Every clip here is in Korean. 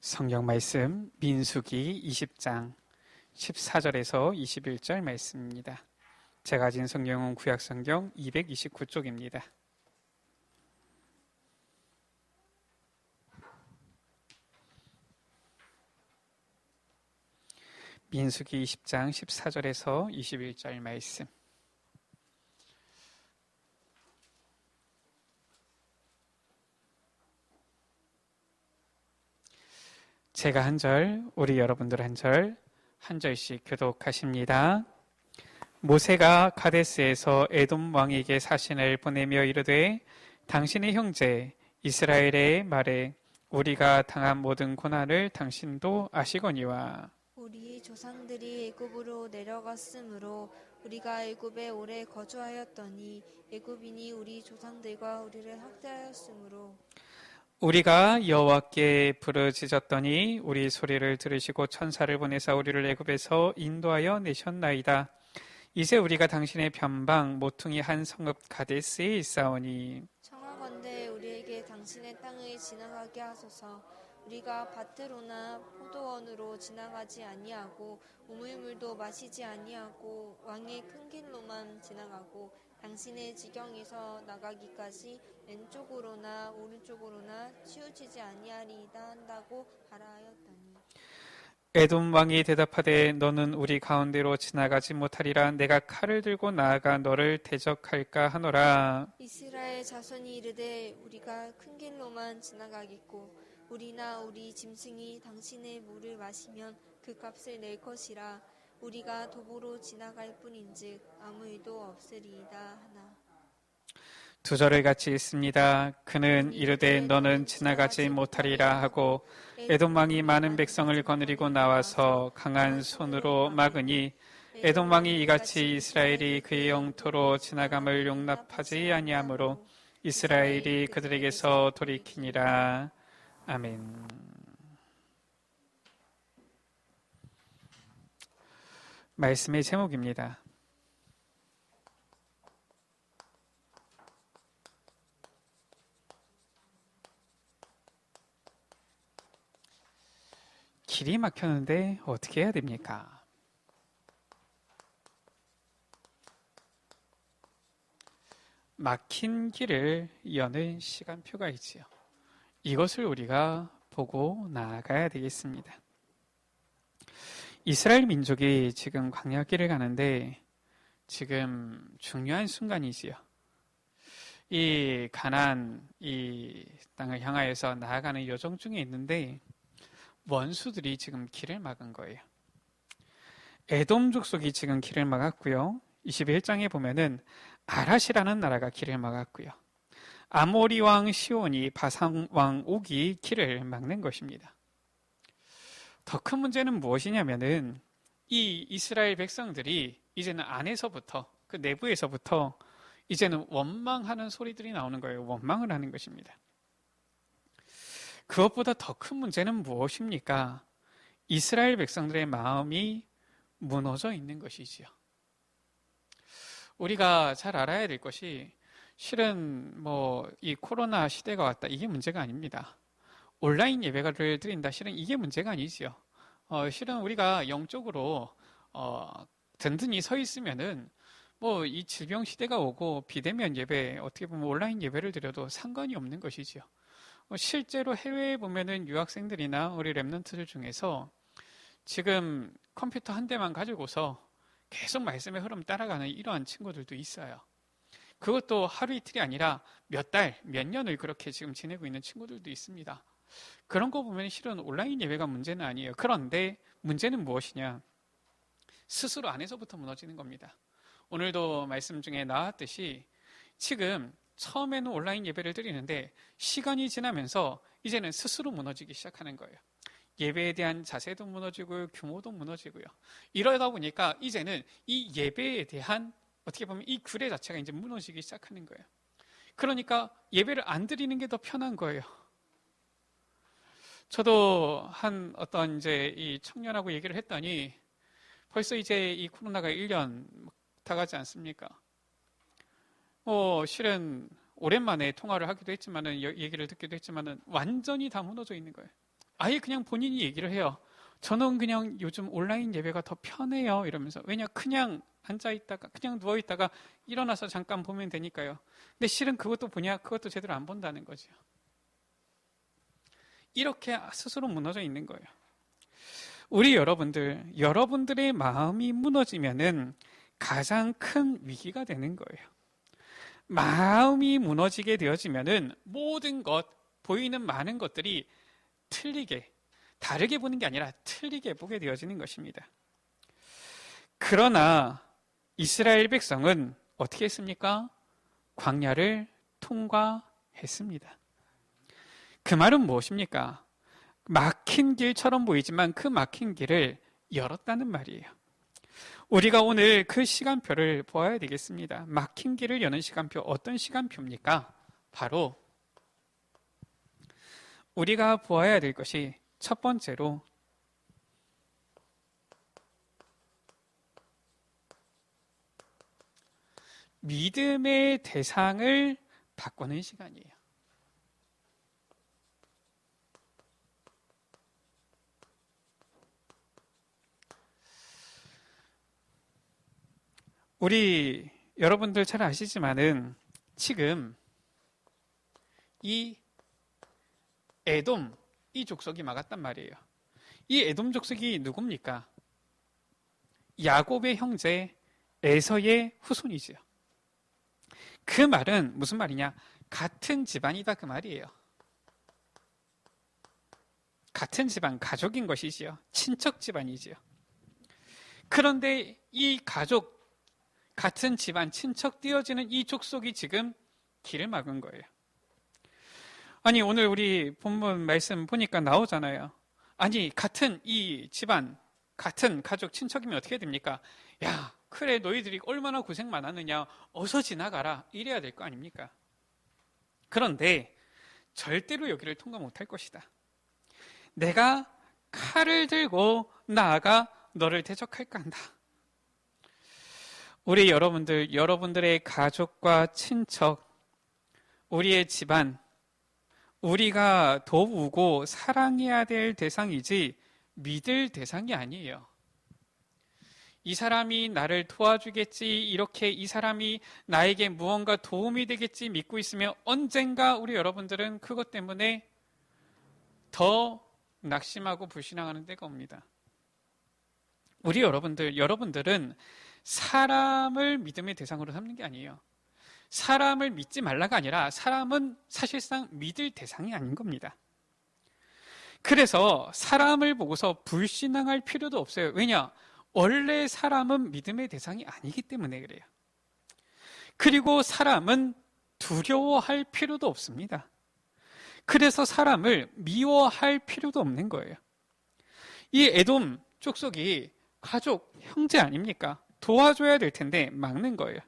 성경 말씀 민수기 20장 14절에서 21절 말씀입니다. 제가 가진 성경은 구약성경 229쪽입니다. 민수기 20장 14절에서 21절 말씀. 제가 한 절, 우리 여러분들 한 절, 한 절씩 교독하십니다. 모세가 가데스에서 에돔 왕에게 사신을 보내며 이르되 당신의 형제 이스라엘의 말에 우리가 당한 모든 고난을 당신도 아시거니와 우리 조상들이 애굽으로 내려갔으므로 우리가 애굽에 오래 거주하였더니 애굽인이 우리 조상들과 우리를 학대하였으므로 우리가 여호와께 부르짖었더니 우리 소리를 들으시고 천사를 보내사 우리를 애굽에서 인도하여 내셨나이다. 이제 우리가 당신의 변방 모퉁이 한 성읍 가데스에 있사오니 청하건대 우리에게 당신의 땅을 지나가게 하소서. 우리가 밭으로나 포도원으로 지나가지 아니하고 우물물도 마시지 아니하고 왕의 큰 길로만 지나가고 당신의 지경에서 나가기까지 왼쪽으로나 오른쪽으로나 치우치지 아니하리이다 한다고 하라하였더니 에돔 왕이 대답하되 너는 우리 가운데로 지나가지 못하리라. 내가 칼을 들고 나아가 너를 대적할까 하노라. 이스라엘 자손이 이르되 우리가 큰 길로만 지나가겠고 우리나 우리 짐승이 당신의 물을 마시면 그 값을 낼 것이라. 우리가 도보로 지나갈 뿐인즉 아무 일도 없으리이다 하나. 두 절을 같이 읽습니다. 그는 이르되 너는 지나가지 못하리라 하고 에돔 왕이 많은 백성을 거느리고 나와서 강한 손으로 막으니 에돔 왕이 이같이 이스라엘이 그의 영토로 지나감을 용납하지 아니하므로 이스라엘이 그들에게서 돌이키니라. 아멘. 말씀의 제목입니다. 길이 막혔는데 어떻게 해야 됩니까? 막힌 길을 여는 시간표가 있지요. 이것을 우리가 보고 나아가야 되겠습니다. 이스라엘 민족이 지금 광야길을 가는데 지금 중요한 순간이지요. 이 가나안 이 땅을 향하여서 나아가는 여정 중에 있는데 원수들이 지금 길을 막은 거예요. 에돔 족속이 지금 길을 막았고요. 21장에 보면은 아랏이라는 나라가 길을 막았고요. 아모리 왕 시온이 바산 왕 옥이 길을 막는 것입니다. 더 큰 문제는 무엇이냐면은 이 이스라엘 백성들이 이제는 안에서부터 그 내부에서부터 이제는 원망하는 소리들이 나오는 거예요. 원망을 하는 것입니다. 그것보다 더 큰 문제는 무엇입니까? 이스라엘 백성들의 마음이 무너져 있는 것이지요. 우리가 잘 알아야 될 것이 실은 이 코로나 시대가 왔다 이게 문제가 아닙니다. 온라인 예배를 드린다 실은 이게 문제가 아니지요. 실은 우리가 영적으로 든든히 서 있으면은 이 질병 시대가 오고 비대면 예배 어떻게 보면 온라인 예배를 드려도 상관이 없는 것이지요. 실제로 해외에 보면은 유학생들이나 우리 랩런트들 중에서 지금 컴퓨터 한 대만 가지고서 계속 말씀의 흐름 따라가는 이러한 친구들도 있어요. 그것도 하루 이틀이 아니라 몇 달, 몇 년을 그렇게 지금 지내고 있는 친구들도 있습니다. 그런 거 보면 실은 온라인 예배가 문제는 아니에요. 그런데 문제는 무엇이냐? 스스로 안에서부터 무너지는 겁니다. 오늘도 말씀 중에 나왔듯이 지금 처음에는 온라인 예배를 드리는데 시간이 지나면서 이제는 스스로 무너지기 시작하는 거예요. 예배에 대한 자세도 무너지고요. 규모도 무너지고요. 이러다 보니까 이제는 이 예배에 대한 어떻게 보면 이 규례 자체가 이제 무너지기 시작하는 거예요. 그러니까 예배를 안 드리는 게 더 편한 거예요. 저도 한 어떤 이제 이 청년하고 얘기를 했더니 벌써 이제 이 코로나가 1년 다 가지 않습니까? 실은 오랜만에 통화를 하기도 했지만은 얘기를 듣기도 했지만은 완전히 다 무너져 있는 거예요. 아예 그냥 본인이 얘기를 해요. 저는 그냥 요즘 온라인 예배가 더 편해요. 이러면서. 왜냐, 그냥 앉아있다가, 그냥 누워있다가 일어나서 잠깐 보면 되니까요. 근데 실은 그것도 보냐? 그것도 제대로 안 본다는 거죠. 이렇게 스스로 무너져 있는 거예요. 우리 여러분들의 마음이 무너지면은 가장 큰 위기가 되는 거예요. 마음이 무너지게 되어지면은 모든 것, 보이는 많은 것들이 틀리게, 다르게 보는 게 아니라 틀리게 보게 되어지는 것입니다. 그러나 이스라엘 백성은 어떻게 했습니까? 광야를 통과했습니다. 그 말은 무엇입니까? 막힌 길처럼 보이지만 그 막힌 길을 열었다는 말이에요. 우리가 오늘 그 시간표를 보아야 되겠습니다. 막힌 길을 여는 시간표, 어떤 시간표입니까? 바로 우리가 보아야 될 것이 첫 번째로 믿음의 대상을 바꾸는 시간이에요. 우리 여러분들 잘 아시지만은 지금 이 에돔, 이 족속이 막았단 말이에요. 이 에돔 족속이 누굽니까? 야곱의 형제 에서의 후손이지요. 그 말은 무슨 말이냐? 같은 집안이다 그 말이에요. 같은 집안, 가족인 것이지요. 친척 집안이지요. 그런데 이 가족, 같은 집안, 친척 띄어지는 이 족속이 지금 길을 막은 거예요. 아니, 오늘 우리 본문 말씀 보니까 나오잖아요. 아니, 같은 이 집안, 같은 가족, 친척이면 어떻게 됩니까? 야, 그래, 너희들이 얼마나 고생 많았느냐. 어서 지나가라. 이래야 될 거 아닙니까? 그런데 절대로 여기를 통과 못할 것이다. 내가 칼을 들고 나아가 너를 대적할까 한다. 우리 여러분들의 가족과 친척, 우리의 집안, 우리가 도우고 사랑해야 될 대상이지 믿을 대상이 아니에요. 이 사람이 나를 도와주겠지, 이렇게 이 사람이 나에게 무언가 도움이 되겠지 믿고 있으면 언젠가 우리 여러분들은 그것 때문에 더 낙심하고 불신앙하는 때가 옵니다. 우리 여러분들은 사람을 믿음의 대상으로 삼는 게 아니에요. 사람을 믿지 말라가 아니라 사람은 사실상 믿을 대상이 아닌 겁니다. 그래서 사람을 보고서 불신앙할 필요도 없어요. 왜냐? 원래 사람은 믿음의 대상이 아니기 때문에 그래요. 그리고 사람은 두려워할 필요도 없습니다. 그래서 사람을 미워할 필요도 없는 거예요. 이 에돔 족속이 가족, 형제 아닙니까? 도와줘야 될 텐데 막는 거예요.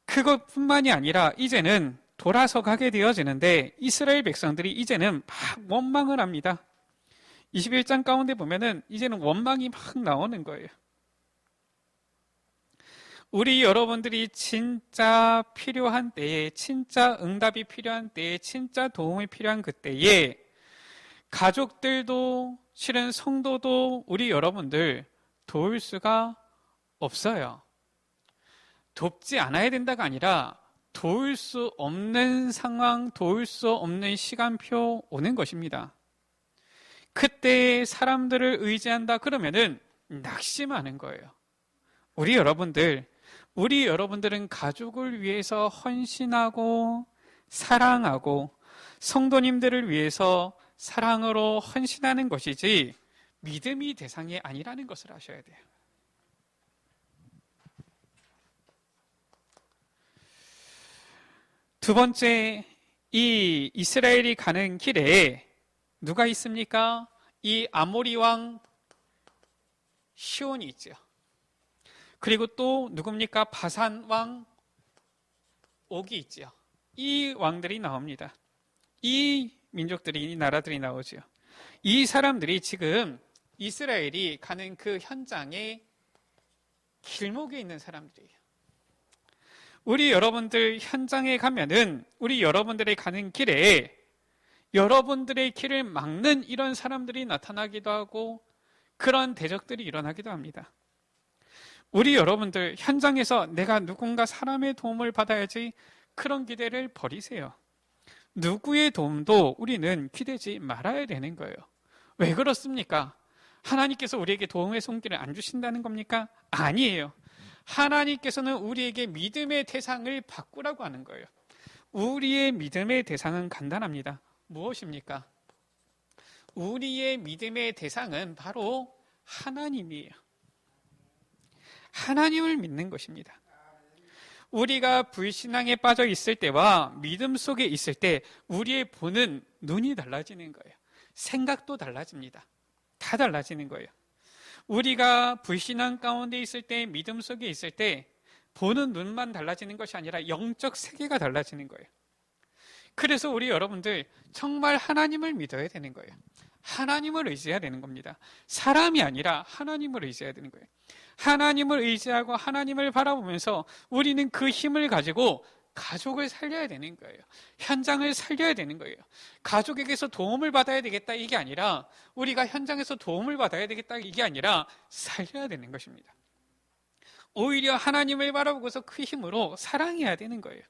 그것뿐만이 아니라 이제는 돌아서 가게 되어지는데 이스라엘 백성들이 이제는 막 원망을 합니다. 21장 가운데 보면은 이제는 원망이 막 나오는 거예요. 우리 여러분들이 진짜 필요한 때에, 진짜 응답이 필요한 때에, 진짜 도움이 필요한 그때에 가족들도 실은 성도도 우리 여러분들 도울 수가 없어요. 돕지 않아야 된다가 아니라 도울 수 없는 상황, 도울 수 없는 시간표 오는 것입니다. 그때 사람들을 의지한다 그러면은 낙심하는 거예요. 우리 여러분들은 가족을 위해서 헌신하고 사랑하고 성도님들을 위해서 사랑으로 헌신하는 것이지 믿음이 대상이 아니라는 것을 아셔야 돼요. 두 번째, 이 이스라엘이 가는 길에 누가 있습니까? 이 아모리 왕 시온이 있죠. 그리고 또 누굽니까? 바산 왕 옥이 있죠. 이 왕들이 나옵니다. 이 민족들이, 이 나라들이 나오죠. 이 사람들이 지금 이스라엘이 가는 그 현장의 길목에 있는 사람들이에요. 우리 여러분들 현장에 가면은 우리 여러분들이 가는 길에 여러분들의 길을 막는 이런 사람들이 나타나기도 하고 그런 대적들이 일어나기도 합니다. 우리 여러분들 현장에서 내가 누군가 사람의 도움을 받아야지 그런 기대를 버리세요. 누구의 도움도 우리는 기대지 말아야 되는 거예요. 왜 그렇습니까? 하나님께서 우리에게 도움의 손길을 안 주신다는 겁니까? 아니에요. 하나님께서는 우리에게 믿음의 대상을 바꾸라고 하는 거예요. 우리의 믿음의 대상은 간단합니다. 무엇입니까? 우리의 믿음의 대상은 바로 하나님이에요. 하나님을 믿는 것입니다. 우리가 불신앙에 빠져 있을 때와 믿음 속에 있을 때 우리의 보는 눈이 달라지는 거예요. 생각도 달라집니다. 다 달라지는 거예요. 우리가 불신앙 가운데 있을 때, 믿음 속에 있을 때 보는 눈만 달라지는 것이 아니라 영적 세계가 달라지는 거예요. 그래서 우리 여러분들 정말 하나님을 믿어야 되는 거예요. 하나님을 의지해야 되는 겁니다. 사람이 아니라 하나님을 의지해야 되는 거예요. 하나님을 의지하고 하나님을 바라보면서 우리는 그 힘을 가지고 가족을 살려야 되는 거예요. 현장을 살려야 되는 거예요. 가족에게서 도움을 받아야 되겠다 이게 아니라, 우리가 현장에서 도움을 받아야 되겠다 이게 아니라 살려야 되는 것입니다. 오히려 하나님을 바라보고서 그 힘으로 사랑해야 되는 거예요.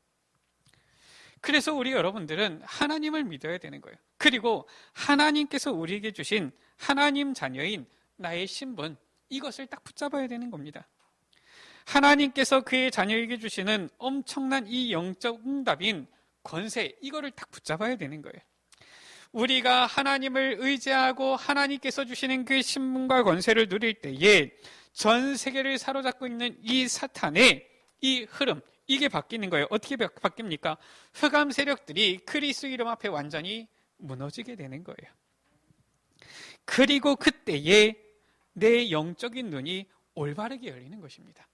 그래서 우리 여러분들은 하나님을 믿어야 되는 거예요. 그리고 하나님께서 우리에게 주신 하나님 자녀인 나의 신분, 이것을 딱 붙잡아야 되는 겁니다. 하나님께서 그의 자녀에게 주시는 엄청난 이 영적 응답인 권세, 이거를 딱 붙잡아야 되는 거예요. 우리가 하나님을 의지하고 하나님께서 주시는 그 신분과 권세를 누릴 때에 전 세계를 사로잡고 있는 이 사탄의 이 흐름, 이게 바뀌는 거예요. 어떻게 바뀝니까? 흑암 세력들이 그리스도 이름 앞에 완전히 무너지게 되는 거예요. 그리고 그때에 내 영적인 눈이 올바르게 열리는 것입니다.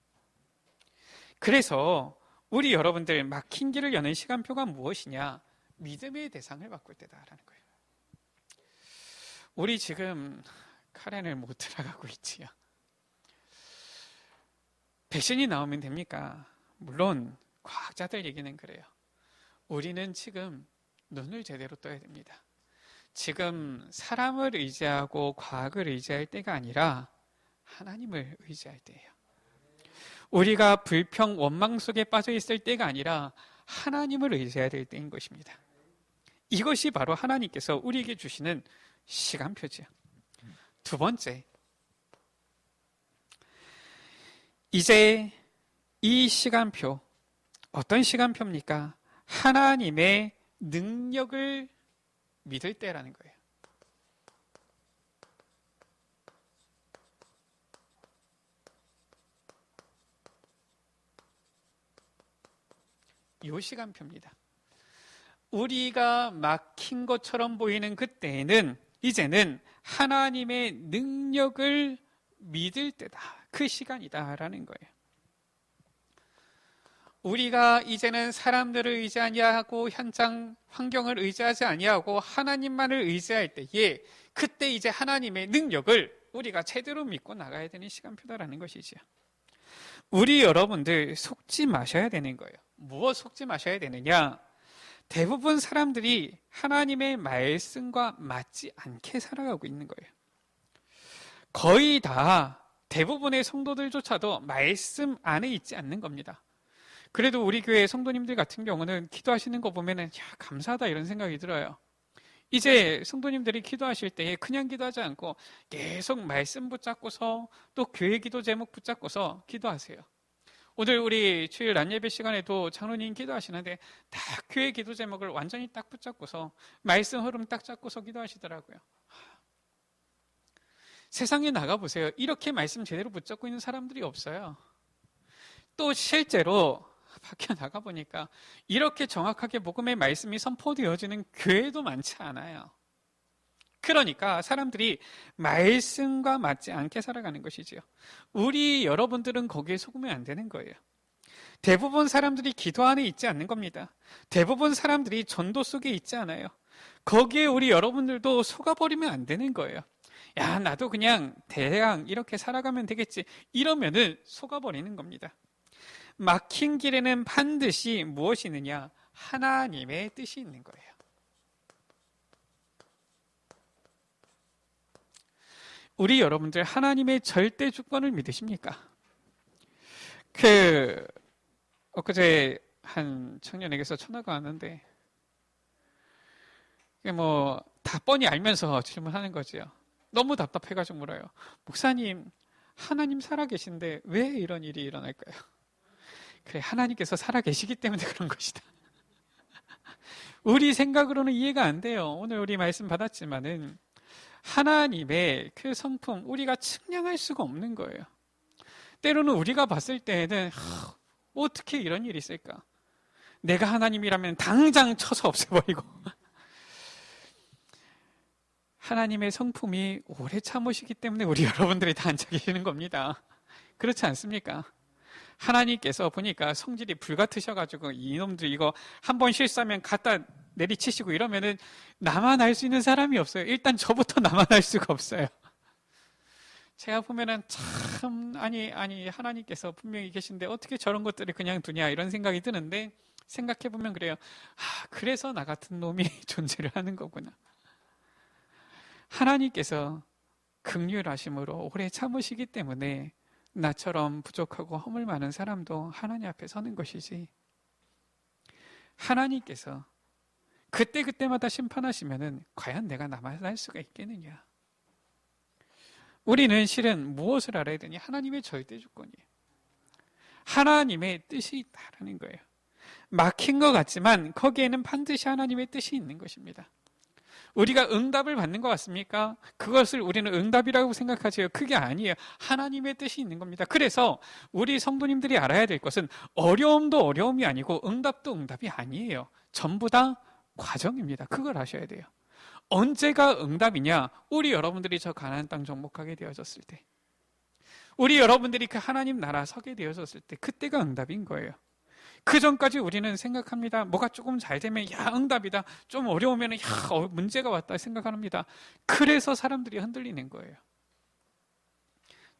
그래서 우리 여러분들 막힌 길을 여는 시간표가 무엇이냐? 믿음의 대상을 바꿀 때다라는 거예요. 우리 지금 카렌을 못 들어가고 있지요. 백신이 나오면 됩니까? 물론 과학자들 얘기는 그래요. 우리는 지금 눈을 제대로 떠야 됩니다. 지금 사람을 의지하고 과학을 의지할 때가 아니라 하나님을 의지할 때예요. 우리가 불평, 원망 속에 빠져 있을 때가 아니라 하나님을 의지해야 될 때인 것입니다. 이것이 바로 하나님께서 우리에게 주시는 시간표죠. 두 번째, 이제 이 시간표, 어떤 시간표입니까? 하나님의 능력을 믿을 때라는 거예요. 이 시간표입니다. 우리가 막힌 것처럼 보이는 그때에는 이제는 하나님의 능력을 믿을 때다. 그 시간이다라는 거예요. 우리가 이제는 사람들을 의지 아니하고 현장 환경을 의지하지 아니하고 하나님만을 의지할 때에 그때 이제 하나님의 능력을 우리가 제대로 믿고 나가야 되는 시간표다라는 것이죠. 우리 여러분들 속지 마셔야 되는 거예요. 무엇 속지 마셔야 되느냐? 대부분 사람들이 하나님의 말씀과 맞지 않게 살아가고 있는 거예요. 거의 다 대부분의 성도들조차도 말씀 안에 있지 않는 겁니다. 그래도 우리 교회 성도님들 같은 경우는 기도하시는 거 보면은 야, 감사하다 이런 생각이 들어요. 이제 성도님들이 기도하실 때 그냥 기도하지 않고 계속 말씀 붙잡고서 또 교회 기도 제목 붙잡고서 기도하세요. 오늘 우리 주일 낮예배 시간에도 장로님 기도하시는데 딱 교회 기도 제목을 완전히 딱 붙잡고서 말씀 흐름 딱 잡고서 기도하시더라고요. 세상에 나가보세요. 이렇게 말씀 제대로 붙잡고 있는 사람들이 없어요. 또 실제로 밖에 나가보니까 이렇게 정확하게 복음의 말씀이 선포되어지는 교회도 많지 않아요. 그러니까 사람들이 말씀과 맞지 않게 살아가는 것이지요. 우리 여러분들은 거기에 속으면 안 되는 거예요. 대부분 사람들이 기도 안에 있지 않는 겁니다. 대부분 사람들이 전도 속에 있지 않아요. 거기에 우리 여러분들도 속아버리면 안 되는 거예요. 야, 나도 그냥 대강 이렇게 살아가면 되겠지. 이러면은 속아버리는 겁니다. 막힌 길에는 반드시 무엇이 있느냐? 하나님의 뜻이 있는 거예요. 우리 여러분들 하나님의 절대 주권을 믿으십니까? 엊그제 한 청년에게서 전화가 왔는데, 다 뻔히 알면서 질문하는 거지요. 너무 답답해가지고 물어요. 목사님, 하나님 살아계신데 왜 이런 일이 일어날까요? 그래, 하나님께서 살아계시기 때문에 그런 것이다. 우리 생각으로는 이해가 안 돼요. 오늘 우리 말씀 받았지만은 하나님의 그 성품, 우리가 측량할 수가 없는 거예요. 때로는 우리가 봤을 때에는 어떻게 이런 일이 있을까? 내가 하나님이라면 당장 쳐서 없애버리고. 하나님의 성품이 오래 참으시기 때문에 우리 여러분들이 다 앉아 계시는 겁니다. 그렇지 않습니까? 하나님께서 보니까 성질이 불같으셔가지고 이놈들 이거 한번 실수하면 갖다 내리치시고 이러면은 나만 알 수 있는 사람이 없어요. 일단 저부터 나만 알 수가 없어요. 제가 보면은 참 아니 하나님께서 분명히 계신데 어떻게 저런 것들을 그냥 두냐 이런 생각이 드는데 생각해 보면 그래요. 그래서 나 같은 놈이 존재를 하는 거구나. 하나님께서 긍휼하심으로 오래 참으시기 때문에 나처럼 부족하고 허물 많은 사람도 하나님 앞에 서는 것이지. 하나님께서 그때마다 심판하시면은 과연 내가 남아 살 수가 있겠느냐. 우리는 실은 무엇을 알아야 되니? 하나님의 절대 주권이에요. 하나님의 뜻이 있다라는 거예요. 막힌 것 같지만 거기에는 반드시 하나님의 뜻이 있는 것입니다. 우리가 응답을 받는 것 같습니까? 그것을 우리는 응답이라고 생각하지요. 그게 아니에요. 하나님의 뜻이 있는 겁니다. 그래서 우리 성도님들이 알아야 될 것은 어려움도 어려움이 아니고 응답도 응답이 아니에요. 전부 다 과정입니다. 그걸 아셔야 돼요. 언제가 응답이냐? 우리 여러분들이 저 가나안 땅 정복하게 되어졌을 때, 우리 여러분들이 그 하나님 나라 서게 되어졌을 때, 그때가 응답인 거예요. 그 전까지 우리는 생각합니다. 뭐가 조금 잘 되면 응답이다. 좀 어려우면 문제가 왔다 생각합니다. 그래서 사람들이 흔들리는 거예요.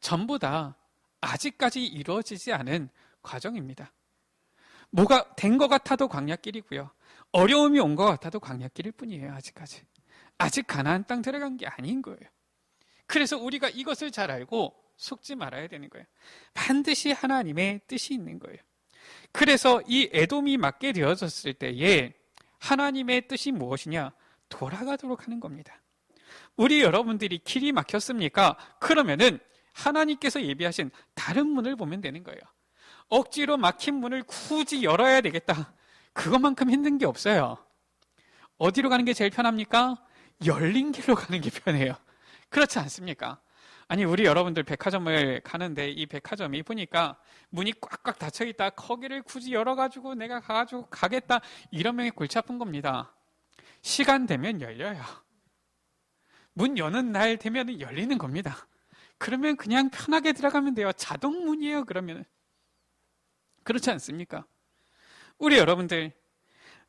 전부 다 아직까지 이루어지지 않은 과정입니다. 뭐가 된 것 같아도 광야길이고요. 어려움이 온 것 같아도 광야길일 뿐이에요. 아직까지. 아직 가나안 땅 들어간 게 아닌 거예요. 그래서 우리가 이것을 잘 알고 속지 말아야 되는 거예요. 반드시 하나님의 뜻이 있는 거예요. 그래서 이 에돔이 맞게 되어졌을 때에 하나님의 뜻이 무엇이냐? 돌아가도록 하는 겁니다. 우리 여러분들이 길이 막혔습니까? 그러면은 하나님께서 예비하신 다른 문을 보면 되는 거예요. 억지로 막힌 문을 굳이 열어야 되겠다. 그것만큼 힘든 게 없어요. 어디로 가는 게 제일 편합니까? 열린 길로 가는 게 편해요. 그렇지 않습니까? 아니, 우리 여러분들 백화점을 가는데 이 백화점이 보니까 문이 꽉꽉 닫혀있다. 거기를 굳이 열어가지고 내가 가가지고 가겠다. 이러면 골치 아픈 겁니다. 시간 되면 열려요. 문 여는 날 되면 열리는 겁니다. 그러면 그냥 편하게 들어가면 돼요. 자동문이에요. 그러면. 그렇지 않습니까? 우리 여러분들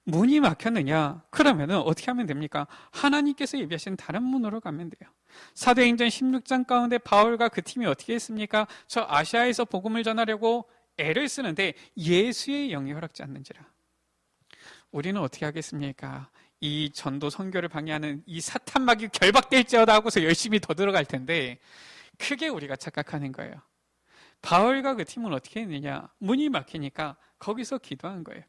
문이 막혔느냐? 그러면 어떻게 하면 됩니까? 하나님께서 예비하신 다른 문으로 가면 돼요. 사도행전 16장 가운데 바울과 그 팀이 어떻게 했습니까? 저 아시아에서 복음을 전하려고 애를 쓰는데 예수의 영이 허락지 않는지라. 우리는 어떻게 하겠습니까? 이 전도 선교를 방해하는 이 사탄막이 결박될지어다 하고서 열심히 더 들어갈 텐데 크게 우리가 착각하는 거예요. 바울과 그 팀은 어떻게 했느냐? 문이 막히니까 거기서 기도한 거예요.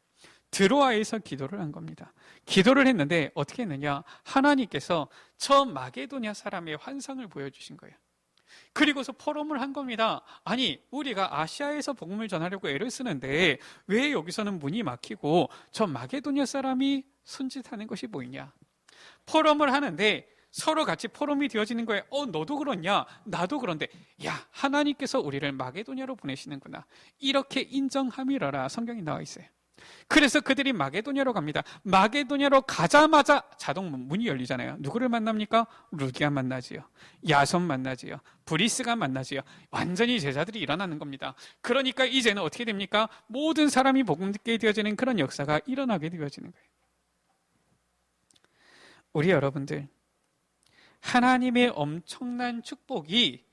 드로아에서 기도를 한 겁니다. 기도를 했는데 어떻게 했느냐? 하나님께서 저 마게도냐 사람의 환상을 보여주신 거예요. 그리고서 포럼을 한 겁니다. 아니, 우리가 아시아에서 복음을 전하려고 애를 쓰는데 왜 여기서는 문이 막히고 저 마게도냐 사람이 손짓하는 것이 보이냐? 포럼을 하는데 서로 같이 포럼이 되어지는 거예요. 너도 그렇냐? 나도 그런데 야, 하나님께서 우리를 마게도냐로 보내시는구나. 이렇게 인정함이라라 성경이 나와 있어요. 그래서 그들이 마게도냐로 갑니다. 마게도냐로 가자마자 자동 문이 열리잖아요. 누구를 만납니까? 루디아 만나지요. 야손 만나지요. 브리스가 만나지요. 완전히 제자들이 일어나는 겁니다. 그러니까 이제는 어떻게 됩니까? 모든 사람이 복음 듣게 되어지는 그런 역사가 일어나게 되어지는 거예요. 우리 여러분들, 하나님의 엄청난 축복이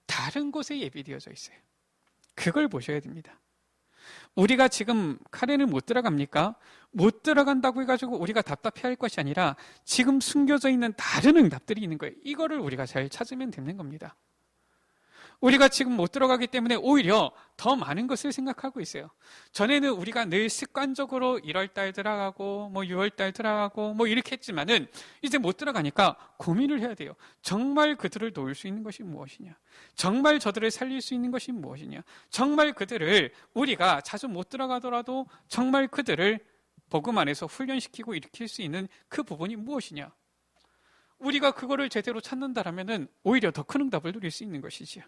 다른 곳에 예비되어져 있어요. 그걸 보셔야 됩니다. 우리가 지금 카렌을 못 들어갑니까? 못 들어간다고 해가지고 우리가 답답해할 것이 아니라 지금 숨겨져 있는 다른 응답들이 있는 거예요. 이거를 우리가 잘 찾으면 되는 겁니다. 우리가 지금 못 들어가기 때문에 오히려 더 많은 것을 생각하고 있어요. 전에는 우리가 늘 습관적으로 1월달 들어가고 6월달 들어가고 이렇게 했지만은 이제 못 들어가니까 고민을 해야 돼요. 정말 그들을 도울 수 있는 것이 무엇이냐? 정말 저들을 살릴 수 있는 것이 무엇이냐? 정말 그들을 우리가 자주 못 들어가더라도 정말 그들을 복음 안에서 훈련시키고 일으킬 수 있는 그 부분이 무엇이냐? 우리가 그거를 제대로 찾는다라면은 오히려 더 큰 응답을 누릴 수 있는 것이지요.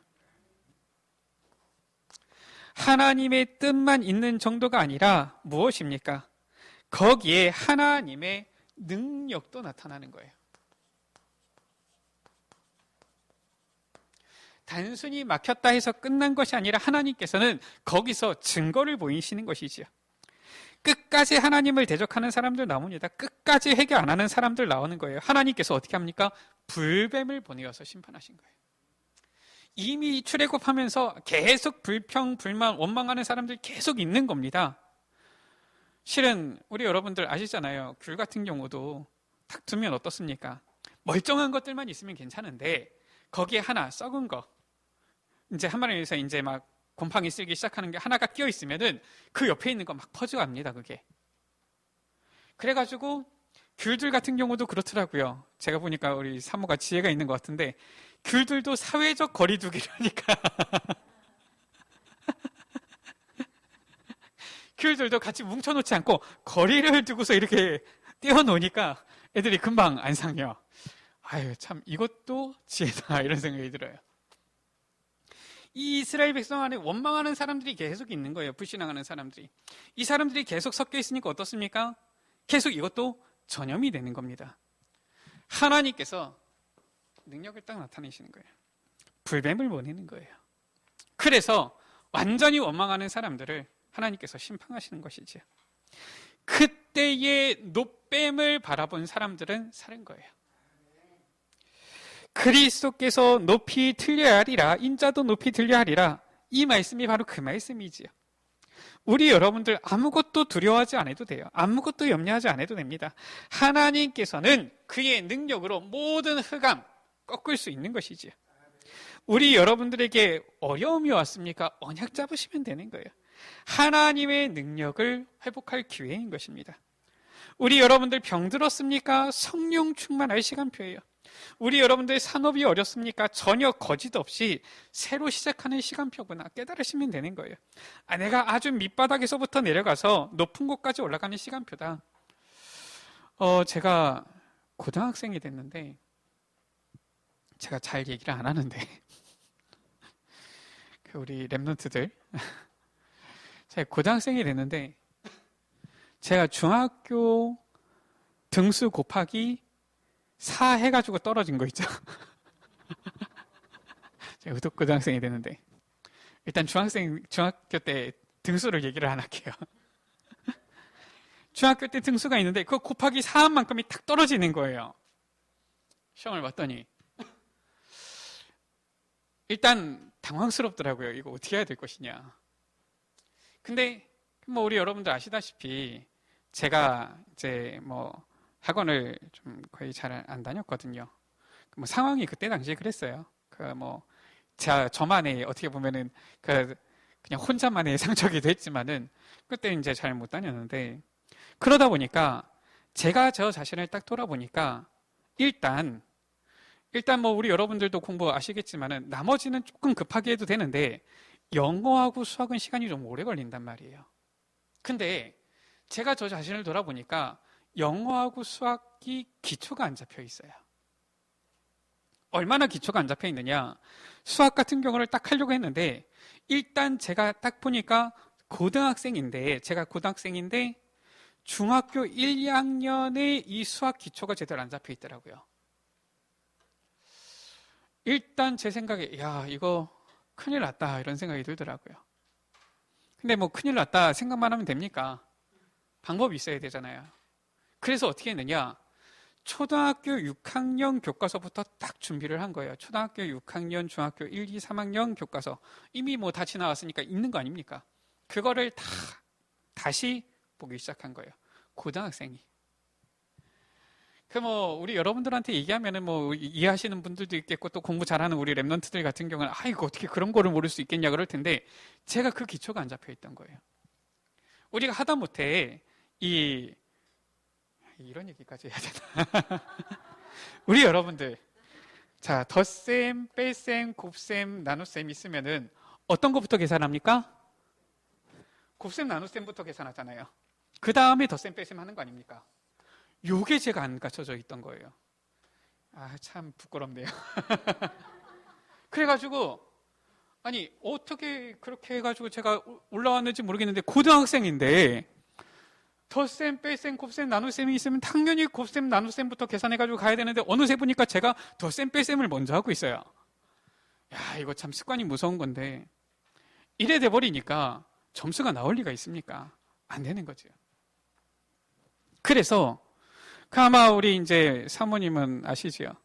하나님의 뜻만 있는 정도가 아니라 무엇입니까? 거기에 하나님의 능력도 나타나는 거예요. 단순히 막혔다 해서 끝난 것이 아니라 하나님께서는 거기서 증거를 보이시는 것이지요. 끝까지 하나님을 대적하는 사람들 나옵니다. 끝까지 회개 안 하는 사람들 나오는 거예요. 하나님께서 어떻게 합니까? 불뱀을 보내어서 심판하신 거예요. 이미 출애굽하면서 계속 불평, 불만, 원망하는 사람들이 계속 있는 겁니다. 실은 우리 여러분들 아시잖아요. 귤 같은 경우도 딱 두면 어떻습니까? 멀쩡한 것들만 있으면 괜찮은데 거기에 하나 썩은 거, 이제 한 마리에서 이제 막 곰팡이 쓸기 시작하는 게 하나가 끼어 있으면은 그 옆에 있는 거 막 퍼져갑니다. 그게. 그래가지고 귤들 같은 경우도 그렇더라고요. 제가 보니까 우리 사모가 지혜가 있는 것 같은데 귤들도 사회적 거리두기를 하니까 귤들도 같이 뭉쳐놓지 않고 거리를 두고서 이렇게 띄워놓으니까 애들이 금방 안 상해요. 아유, 참 이것도 지혜다 이런 생각이 들어요. 이 이스라엘 백성 안에 원망하는 사람들이 계속 있는 거예요. 불신앙하는 사람들이. 이 사람들이 계속 섞여 있으니까 어떻습니까? 계속 이것도 전염이 되는 겁니다. 하나님께서 능력을 딱 나타내시는 거예요. 불뱀을 보내는 거예요. 그래서 완전히 원망하는 사람들을 하나님께서 심판하시는 것이지요. 그때의 노뱀을 바라본 사람들은 사는 거예요. 그리스도께서 높이 들려야 하리라, 인자도 높이 들려야 하리라. 이 말씀이 바로 그 말씀이지요. 우리 여러분들 아무것도 두려워하지 않아도 돼요. 아무것도 염려하지 않아도 됩니다. 하나님께서는 그의 능력으로 모든 흑암 꺾을 수 있는 것이지요. 우리 여러분들에게 어려움이 왔습니까? 언약 잡으시면 되는 거예요. 하나님의 능력을 회복할 기회인 것입니다. 우리 여러분들 병들었습니까? 성령 충만할 시간표예요. 우리 여러분들 산업이 어렵습니까? 전혀 거짓 없이 새로 시작하는 시간표구나 깨달으시면 되는 거예요. 내가 아주 밑바닥에서부터 내려가서 높은 곳까지 올라가는 시간표다. 제가 고등학생이 됐는데 제가 잘 얘기를 안 하는데 우리 랩런트들 제가 고등학생이 됐는데 제가 중학교 등수 곱하기 4 해가지고 떨어진 거 있죠. 제가 고등학생이 됐는데 일단 중학교 때 등수를 얘기를 안 할게요. 중학교 때 등수가 있는데 그 곱하기 4한 만큼이 탁 떨어지는 거예요. 시험을 봤더니 일단 당황스럽더라고요. 이거 어떻게 해야 될 것이냐. 근데 우리 여러분들 아시다시피 제가 이제 학원을 좀 거의 잘 안 다녔거든요. 상황이 그때 당시에 그랬어요. 저만의 어떻게 보면은 그냥 혼자만의 상처기도 했지만은 그때 이제 잘 못 다녔는데 그러다 보니까 제가 저 자신을 딱 돌아보니까 일단 우리 여러분들도 공부 아시겠지만은 나머지는 조금 급하게 해도 되는데 영어하고 수학은 시간이 좀 오래 걸린단 말이에요. 근데 제가 저 자신을 돌아보니까 영어하고 수학이 기초가 안 잡혀 있어요. 얼마나 기초가 안 잡혀 있느냐. 수학 같은 경우를 딱 하려고 했는데 일단 제가 딱 보니까 제가 고등학생인데 중학교 1, 2학년에 이 수학 기초가 제대로 안 잡혀 있더라고요. 일단 제 생각에 야 이거 큰일 났다 이런 생각이 들더라고요. 근데 큰일 났다 생각만 하면 됩니까? 방법이 있어야 되잖아요. 그래서 어떻게 했느냐? 초등학교 6학년 교과서부터 딱 준비를 한 거예요. 초등학교 6학년, 중학교 1, 2, 3학년 교과서. 이미 다 지나왔으니까 있는 거 아닙니까? 그거를 다시 보기 시작한 거예요. 고등학생이. 우리 여러분들한테 얘기하면은 이해하시는 분들도 있겠고, 또 공부 잘하는 우리 랩런트들 같은 경우는, 이거 어떻게 그런 거를 모를 수 있겠냐 그럴 텐데, 제가 그 기초가 안 잡혀 있던 거예요. 우리가 하다못해, 이런 얘기까지 해야 되나? 우리 여러분들, 자, 덧셈, 뺄셈, 곱셈, 나눗셈 있으면은, 어떤 것부터 계산합니까? 곱셈, 나눗셈부터 계산하잖아요. 그 다음에 덧셈, 뺄셈 하는 거 아닙니까? 요게 제가 안 갖춰져 있던 거예요. 참 부끄럽네요. 그래가지고, 어떻게 그렇게 해가지고 제가 올라왔는지 모르겠는데, 고등학생인데, 덧셈, 뺄셈, 곱셈, 나눗셈이 있으면 당연히 곱셈, 나눗셈부터 계산해가지고 가야 되는데, 어느새 보니까 제가 덧셈, 뺄셈을 먼저 하고 있어요. 이거 참 습관이 무서운 건데, 이래 돼버리니까 점수가 나올 리가 있습니까? 안 되는 거죠. 그래서, 아마 우리 이제 사모님은 아시죠?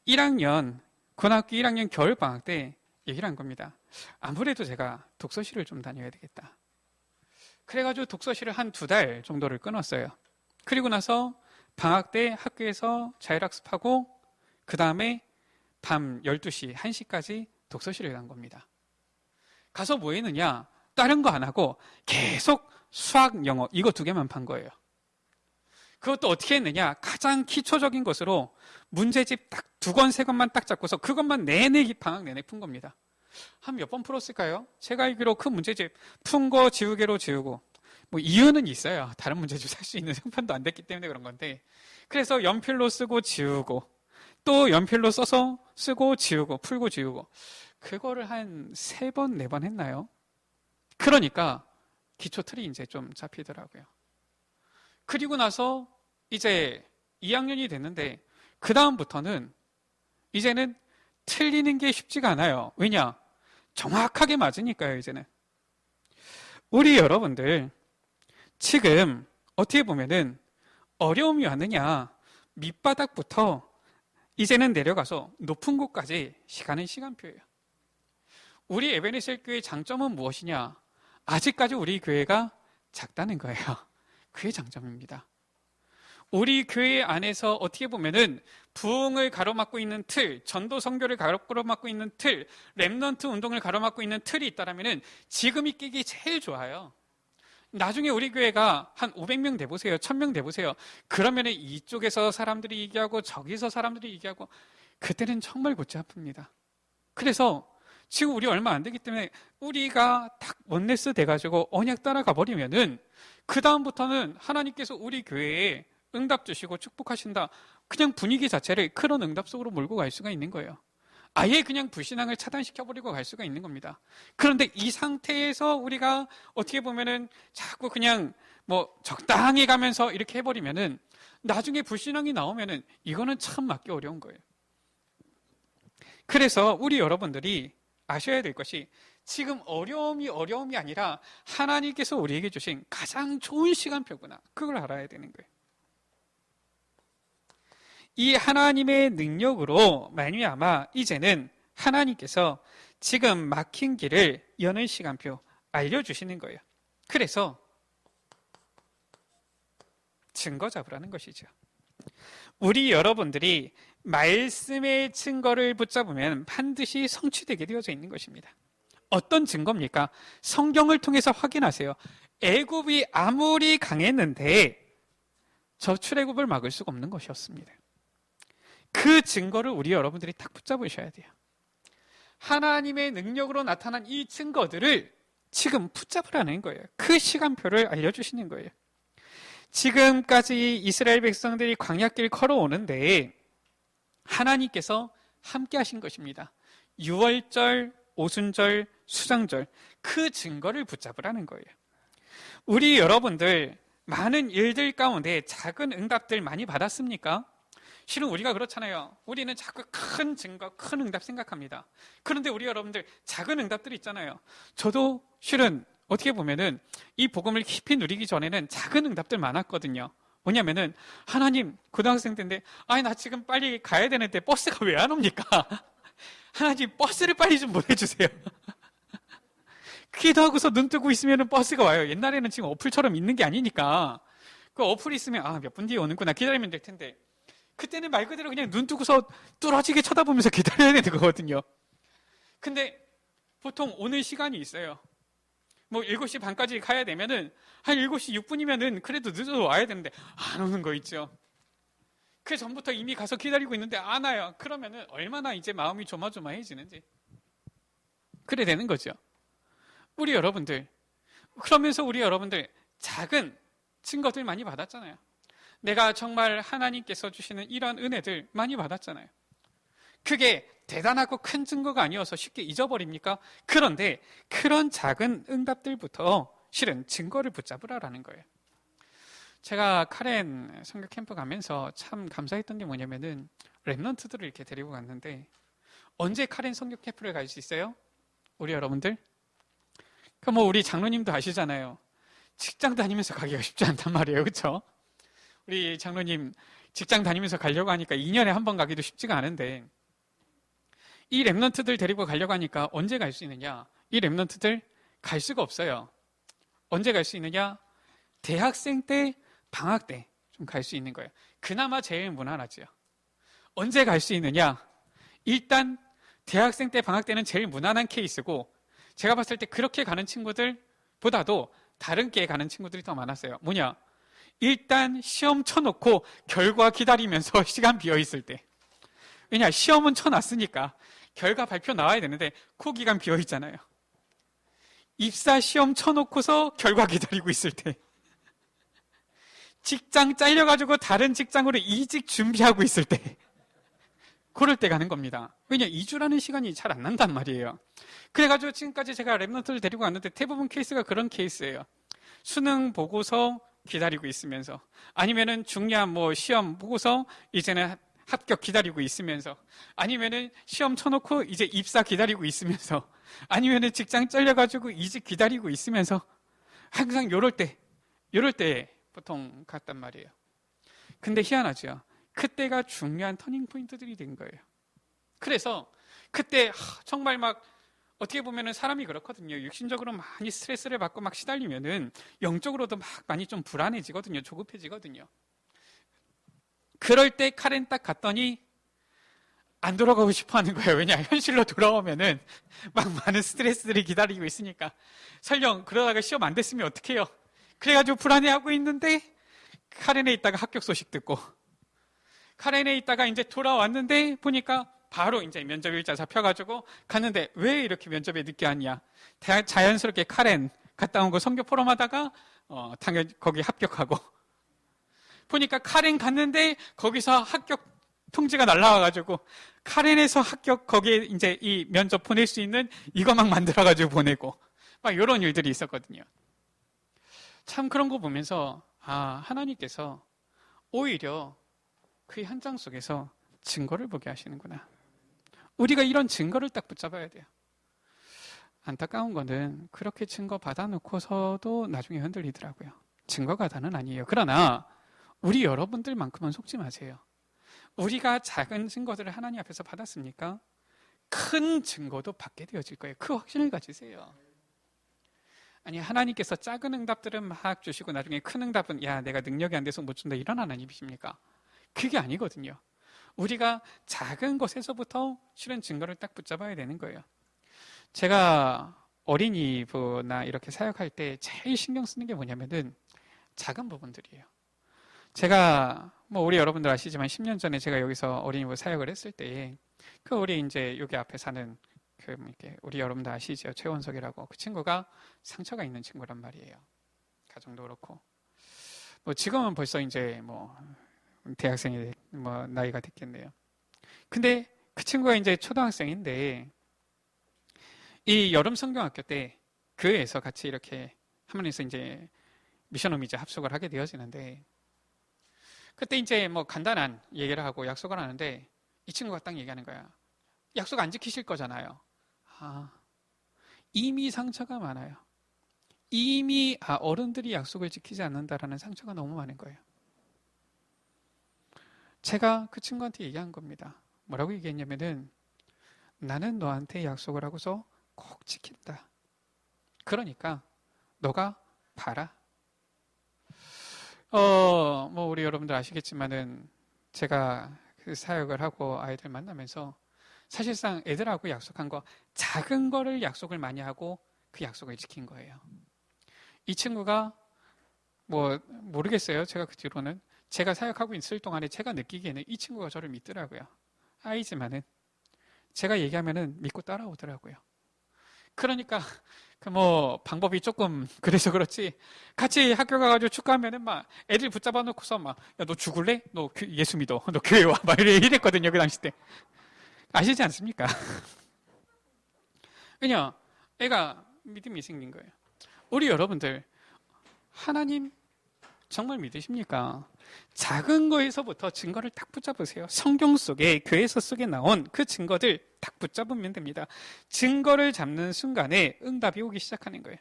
1학년, 고등학교 1학년 겨울방학 때 얘기를 한 겁니다. 아무래도 제가 독서실을 좀 다녀야 되겠다. 그래가지고 독서실을 한 2달 정도를 끊었어요. 그리고 나서 방학 때 학교에서 자율학습하고, 그 다음에 밤 12시, 1시까지 독서실을 간 겁니다. 가서 뭐 했느냐? 다른 거 안 하고 계속 수학, 영어 이거 2개만 판 거예요. 그것도 어떻게 했느냐? 가장 기초적인 것으로 문제집 딱 2권, 3권만 딱 잡고서 그것만 방학 내내 푼 겁니다. 한 몇 번 풀었을까요? 제가 알기로 그 문제집 푼 거 지우개로 지우고, 이유는 있어요. 다른 문제집 살 수 있는 형편도 안 됐기 때문에 그런 건데, 그래서 연필로 쓰고 지우고, 또 연필로 써서 쓰고 지우고, 풀고 지우고, 그거를 한 3번, 4번 했나요? 그러니까 기초 틀이 이제 좀 잡히더라고요. 그리고 나서 이제 2학년이 됐는데, 그 다음부터는 이제는 틀리는 게 쉽지가 않아요. 왜냐? 정확하게 맞으니까요, 이제는. 우리 여러분들, 지금 어떻게 보면은 어려움이 왔느냐? 밑바닥부터 이제는 내려가서 높은 곳까지 가는 시간표예요. 우리 에베네셀 교회의 장점은 무엇이냐? 아직까지 우리 교회가 작다는 거예요. 그게 장점입니다. 우리 교회 안에서 어떻게 보면은 부흥을 가로막고 있는 틀, 전도 선교를 가로막고 있는 틀, 렘넌트 운동을 가로막고 있는 틀이 있다라면은 지금이 끼기 제일 좋아요. 나중에 우리 교회가 한 500명 돼보세요. 1000명 돼보세요. 그러면은 이쪽에서 사람들이 얘기하고 저기서 사람들이 얘기하고, 그때는 정말 골치 아픕니다. 그래서 지금 우리 얼마 안 되기 때문에 우리가 딱 원네스 돼가지고 언약 따라가 버리면은 그 다음부터는 하나님께서 우리 교회에 응답 주시고 축복하신다. 그냥 분위기 자체를 그런 응답 속으로 몰고 갈 수가 있는 거예요. 아예 그냥 불신앙을 차단시켜버리고 갈 수가 있는 겁니다. 그런데 이 상태에서 우리가 어떻게 보면은 자꾸 그냥 적당히 가면서 이렇게 해버리면은 나중에 불신앙이 나오면은 이거는 참 막기 어려운 거예요. 그래서 우리 여러분들이 아셔야 될 것이, 지금 어려움이 아니라 하나님께서 우리에게 주신 가장 좋은 시간표구나. 그걸 알아야 되는 거예요. 이 하나님의 능력으로 말미암아 이제는 하나님께서 지금 막힌 길을 여는 시간표 알려주시는 거예요. 그래서 증거 잡으라는 것이죠. 우리 여러분들이 말씀의 증거를 붙잡으면 반드시 성취되게 되어져 있는 것입니다. 어떤 증거입니까? 성경을 통해서 확인하세요. 애굽이 아무리 강했는데 저 출애굽을 막을 수가 없는 것이었습니다. 그 증거를 우리 여러분들이 딱 붙잡으셔야 돼요. 하나님의 능력으로 나타난 이 증거들을 지금 붙잡으라는 거예요. 그 시간표를 알려주시는 거예요. 지금까지 이스라엘 백성들이 광야길 걸어오는데 하나님께서 함께 하신 것입니다. 유월절, 오순절, 수장절, 그 증거를 붙잡으라는 거예요. 우리 여러분들 많은 일들 가운데 작은 응답들 많이 받았습니까? 실은 우리가 그렇잖아요. 우리는 자꾸 큰 증거, 큰 응답 생각합니다. 그런데 우리 여러분들 작은 응답들이 있잖아요. 저도 실은 어떻게 보면은 이 복음을 깊이 누리기 전에는 작은 응답들 많았거든요. 뭐냐면은 하나님, 고등학생 때인데 나 지금 빨리 가야 되는데 버스가 왜 안 옵니까? 하나님, 버스를 빨리 좀 보내주세요. 기도하고서 눈 뜨고 있으면 버스가 와요. 옛날에는 지금 어플처럼 있는 게 아니니까 그 어플이 있으면 몇 분 뒤에 오는구나 기다리면 될 텐데 그때는 말 그대로 그냥 눈 뜨고서 뚫어지게 쳐다보면서 기다려야 되는 거거든요. 근데 보통 오는 시간이 있어요. 뭐 7시 반까지 가야 되면은 한 7시 6분이면은 그래도 늦어도 와야 되는데 안 오는 거 있죠. 그 전부터 이미 가서 기다리고 있는데 안 와요. 그러면은 얼마나 이제 마음이 조마조마해지는지. 그래 되는 거죠. 우리 여러분들. 그러면서 우리 여러분들 작은 증거들 많이 받았잖아요. 내가 정말 하나님께서 주시는 이런 은혜들 많이 받았잖아요. 그게 대단하고 큰 증거가 아니어서 쉽게 잊어버립니까? 그런데 그런 작은 응답들부터 실은 증거를 붙잡으라라는 거예요. 제가 카렌 선교 캠프 가면서 참 감사했던 게 뭐냐면은 랩런트들을 이렇게 데리고 갔는데 언제 카렌 선교 캠프를 갈 수 있어요? 우리 여러분들? 그럼 뭐 우리 장로님도 아시잖아요. 직장 다니면서 가기가 쉽지 않단 말이에요. 그렇죠? 우리 장로님 직장 다니면서 가려고 하니까 2년에 한 번 가기도 쉽지가 않은데 이 랩런트들 데리고 가려고 하니까 언제 갈 수 있느냐? 이 랩런트들 갈 수가 없어요. 언제 갈 수 있느냐? 대학생 때, 방학 때 좀 갈 수 있는 거예요. 그나마 제일 무난하죠. 언제 갈 수 있느냐? 일단 대학생 때, 방학 때는 제일 무난한 케이스고 제가 봤을 때 그렇게 가는 친구들보다도 다른 게 가는 친구들이 더 많았어요. 뭐냐? 일단 시험 쳐놓고 결과 기다리면서 시간 비어있을 때. 왜냐? 시험은 쳐놨으니까 결과 발표 나와야 되는데 그 기간 비어있잖아요. 입사 시험 쳐놓고서 결과 기다리고 있을 때. 직장 잘려가지고 다른 직장으로 이직 준비하고 있을 때. 그럴 때 가는 겁니다. 왜냐? 2주라는 시간이 잘 안 난단 말이에요. 그래가지고 지금까지 제가 랩런트를 데리고 왔는데 대부분 케이스가 그런 케이스예요. 수능 보고서 기다리고 있으면서 아니면은 중요한 뭐 시험 보고서 이제는 합격 기다리고 있으면서 아니면은 시험 쳐놓고 이제 입사 기다리고 있으면서 아니면은 직장 잘려가지고 이직 기다리고 있으면서 항상 요럴 때 보통 갔단 말이에요. 근데 희한하죠. 그때가 중요한 터닝 포인트들이 된 거예요. 그래서 그때 정말 막 어떻게 보면은 사람이 그렇거든요. 육신적으로 많이 스트레스를 받고 막 시달리면은 영적으로도 막 많이 좀 불안해지거든요. 조급해지거든요. 그럴 때 카렌 딱 갔더니 안 돌아가고 싶어 하는 거예요. 왜냐? 현실로 돌아오면은 막 많은 스트레스들이 기다리고 있으니까. 설령 그러다가 시험 안 됐으면 어떡해요? 그래가지고 불안해하고 있는데 카렌에 있다가 합격 소식 듣고 카렌에 있다가 이제 돌아왔는데 보니까 바로 이제 면접 일자 잡혀가지고 갔는데 왜 이렇게 면접에 늦게 왔냐? 자연스럽게 카렌 갔다 온 거 선교 포럼 하다가 당연히 거기 합격하고 보니까 카렌 갔는데 거기서 합격 통지가 날라와가지고 카렌에서 합격 거기에 이제 이 면접 보낼 수 있는 이거 막 만들어가지고 보내고 막 이런 일들이 있었거든요. 참 그런 거 보면서 하나님께서 오히려 그 현장 속에서 증거를 보게 하시는구나. 우리가 이런 증거를 딱 붙잡아야 돼요. 안타까운 거는 그렇게 증거 받아놓고서도 나중에 흔들리더라고요. 증거가 다는 아니에요. 그러나 우리 여러분들만큼은 속지 마세요. 우리가 작은 증거들을 하나님 앞에서 받았습니까? 큰 증거도 받게 되어질 거예요. 그 확신을 가지세요. 아니 하나님께서 작은 응답들은 막 주시고 나중에 큰 응답은 내가 능력이 안 돼서 못 준다 이런 하나님이십니까? 그게 아니거든요. 우리가 작은 것에서부터 실은 증거를 딱 붙잡아야 되는 거예요. 제가 어린이부나 이렇게 사역할 때 제일 신경 쓰는 게 뭐냐면은 작은 부분들이에요. 제가 우리 여러분들 아시지만 10년 전에 제가 여기서 어린이부 사역을 했을 때 그 우리 이제 여기 앞에 사는 이렇게 우리 여러분들 아시죠? 최원석이라고 그 친구가 상처가 있는 친구란 말이에요. 가정도 그렇고 지금은 벌써 이제 대학생이 나이가 됐겠네요. 근데 그 친구가 이제 초등학생인데 이 여름 성경학교 때 교회에서 같이 이렇게 하면서 이제 미션홈이제 합숙을 하게 되어지는데 그때 이제 간단한 얘기를 하고 약속을 하는데 이 친구가 딱 얘기하는 거야. 약속 안 지키실 거잖아요. 이미 상처가 많아요. 이미 어른들이 약속을 지키지 않는다라는 상처가 너무 많은 거예요. 제가 그 친구한테 얘기한 겁니다. 뭐라고 얘기했냐면은 나는 너한테 약속을 하고서 꼭 지킨다. 그러니까 너가 봐라. 뭐 우리 여러분들 아시겠지만은 제가 그 사역을 하고 아이들 만나면서 사실상 애들하고 약속한 거 작은 거를 약속을 많이 하고 그 약속을 지킨 거예요. 이 친구가 뭐 모르겠어요. 제가 그 뒤로는 제가 사역하고 있을 동안에 제가 느끼기에는 이 친구가 저를 믿더라고요. 아이지만은 제가 얘기하면은 믿고 따라오더라고요. 그러니까 그 뭐 방법이 조금 그래서 그렇지 같이 학교 가가지고 축구하면은 막 애들 붙잡아 놓고서 막 야 너 죽을래? 너 예수 믿어. 너 교회 와. 막 이랬거든요. 그 당시 때. 아시지 않습니까? 왜냐 애가 믿음이 생긴 거예요. 우리 여러분들 하나님 정말 믿으십니까? 작은 거에서부터 증거를 딱 붙잡으세요. 성경 속에 교회서 속에 나온 그 증거들 딱 붙잡으면 됩니다. 증거를 잡는 순간에 응답이 오기 시작하는 거예요.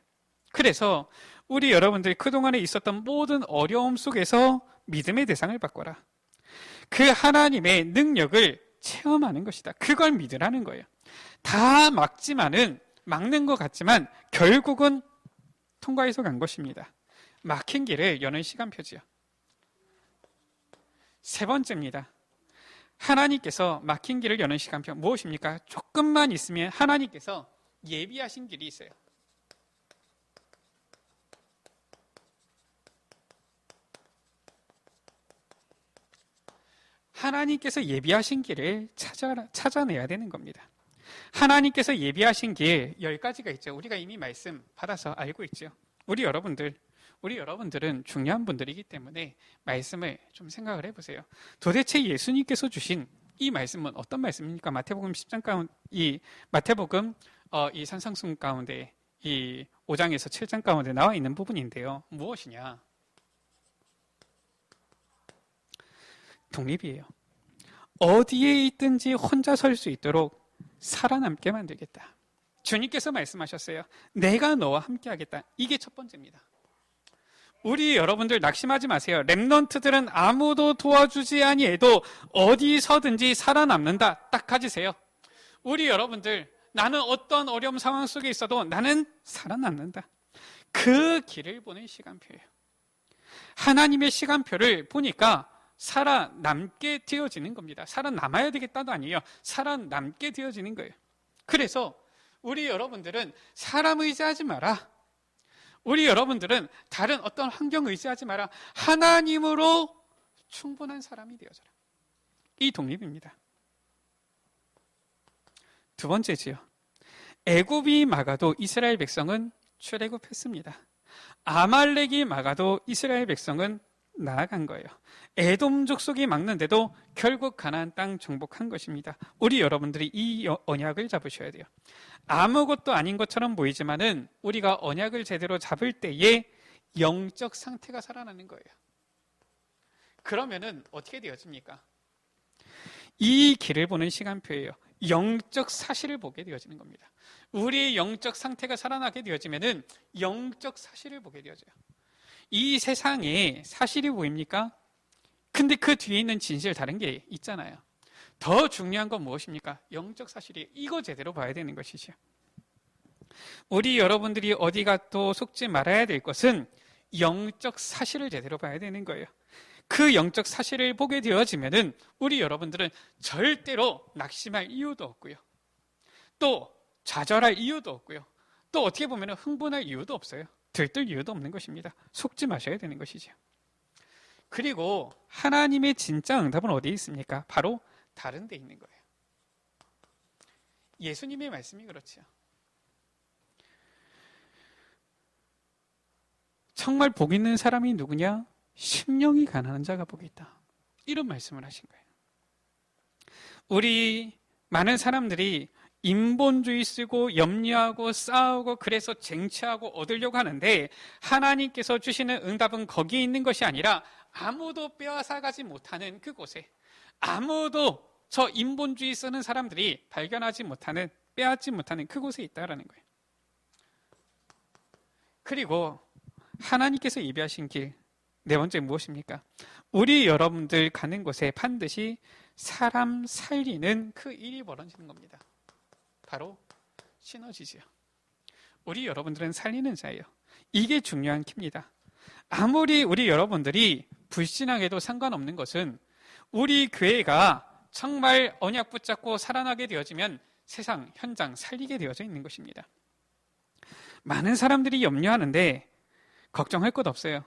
그래서 우리 여러분들이 그동안에 있었던 모든 어려움 속에서 믿음의 대상을 바꿔라. 그 하나님의 능력을 체험하는 것이다. 그걸 믿으라는 거예요. 다 막는 것 같지만 결국은 통과해서 간 것입니다. 막힌 길을 여는 시간표지요. 세 번째입니다. 하나님께서 막힌 길을 여는 시간표 무엇입니까? 조금만 있으면 하나님께서 예비하신 길이 있어요. 하나님께서 예비하신 길을 찾아내야 되는 겁니다. 하나님께서 예비하신 길 10가지가 있죠. 우리가 이미 말씀 받아서 알고 있죠. 우리 여러분들은 중요한 분들이기 때문에 말씀을 좀 생각을 해보세요. 도대체 예수님께서 주신 이 말씀은 어떤 말씀입니까? 마태복음 10장 가운데, 마태복음 이 산상순 가운데 이 5장에서 7장 가운데 나와 있는 부분인데요. 무엇이냐? 독립이에요. 어디에 있든지 혼자 설 수 있도록 살아남게 만들겠다. 주님께서 말씀하셨어요. 내가 너와 함께 하겠다. 이게 첫 번째입니다. 우리 여러분들 낙심하지 마세요. 렘넌트들은 아무도 도와주지 아니해도 어디서든지 살아남는다. 딱 가지세요. 우리 여러분들 나는 어떤 어려움 상황 속에 있어도 나는 살아남는다. 그 길을 보는 시간표예요. 하나님의 시간표를 보니까 살아남게 되어지는 겁니다. 살아남아야 되겠다도 아니에요. 살아남게 되어지는 거예요. 그래서 우리 여러분들은 사람 의지하지 마라. 우리 여러분들은 다른 어떤 환경 의지하지 마라. 하나님으로 충분한 사람이 되어져라. 이 독립입니다. 두 번째지요. 애굽이 막아도 이스라엘 백성은 출애굽했습니다. 아말렉이 막아도 이스라엘 백성은 나아간 거예요. 에돔 족속이 막는데도 결국 가나안 땅 정복한 것입니다. 우리 여러분들이 이 언약을 잡으셔야 돼요. 아무것도 아닌 것처럼 보이지만은 우리가 언약을 제대로 잡을 때에 영적 상태가 살아나는 거예요. 그러면은 어떻게 되어집니까? 이 길을 보는 시간표예요. 영적 사실을 보게 되어지는 겁니다. 우리의 영적 상태가 살아나게 되어지면은 영적 사실을 보게 되어져요. 이 세상에 사실이 보입니까? 근데 그 뒤에 있는 진실 다른 게 있잖아요. 더 중요한 건 무엇입니까? 영적 사실이 이거 제대로 봐야 되는 것이죠. 우리 여러분들이 어디가 또 속지 말아야 될 것은 영적 사실을 제대로 봐야 되는 거예요. 그 영적 사실을 보게 되어지면은 우리 여러분들은 절대로 낙심할 이유도 없고요. 또 좌절할 이유도 없고요. 또 어떻게 보면 흥분할 이유도 없어요. 들뜰 이유도 없는 것입니다. 속지 마셔야 되는 것이죠. 그리고 하나님의 진짜 응답은 어디에 있습니까? 바로 다른 데 있는 거예요. 예수님의 말씀이 그렇죠. 정말 복 있는 사람이 누구냐? 심령이 가난한 자가 복이 있다. 이런 말씀을 하신 거예요. 우리 많은 사람들이 인본주의 쓰고 염려하고 싸우고 그래서 쟁취하고 얻으려고 하는데 하나님께서 주시는 응답은 거기에 있는 것이 아니라 아무도 빼앗아가지 못하는 그곳에, 아무도 저 인본주의 쓰는 사람들이 발견하지 못하는, 빼앗지 못하는 그곳에 있다라는 거예요. 그리고 하나님께서 예비하신 길, 네 번째 무엇입니까? 우리 여러분들 가는 곳에 반드시 사람 살리는 그 일이 벌어지는 겁니다. 바로 시너지지요. 우리 여러분들은 살리는 자예요. 이게 중요한 키입니다. 아무리 우리 여러분들이 불신앙해도 상관없는 것은 우리 교회가 정말 언약 붙잡고 살아나게 되어지면 세상, 현장 살리게 되어져 있는 것입니다. 많은 사람들이 염려하는데 걱정할 것 없어요.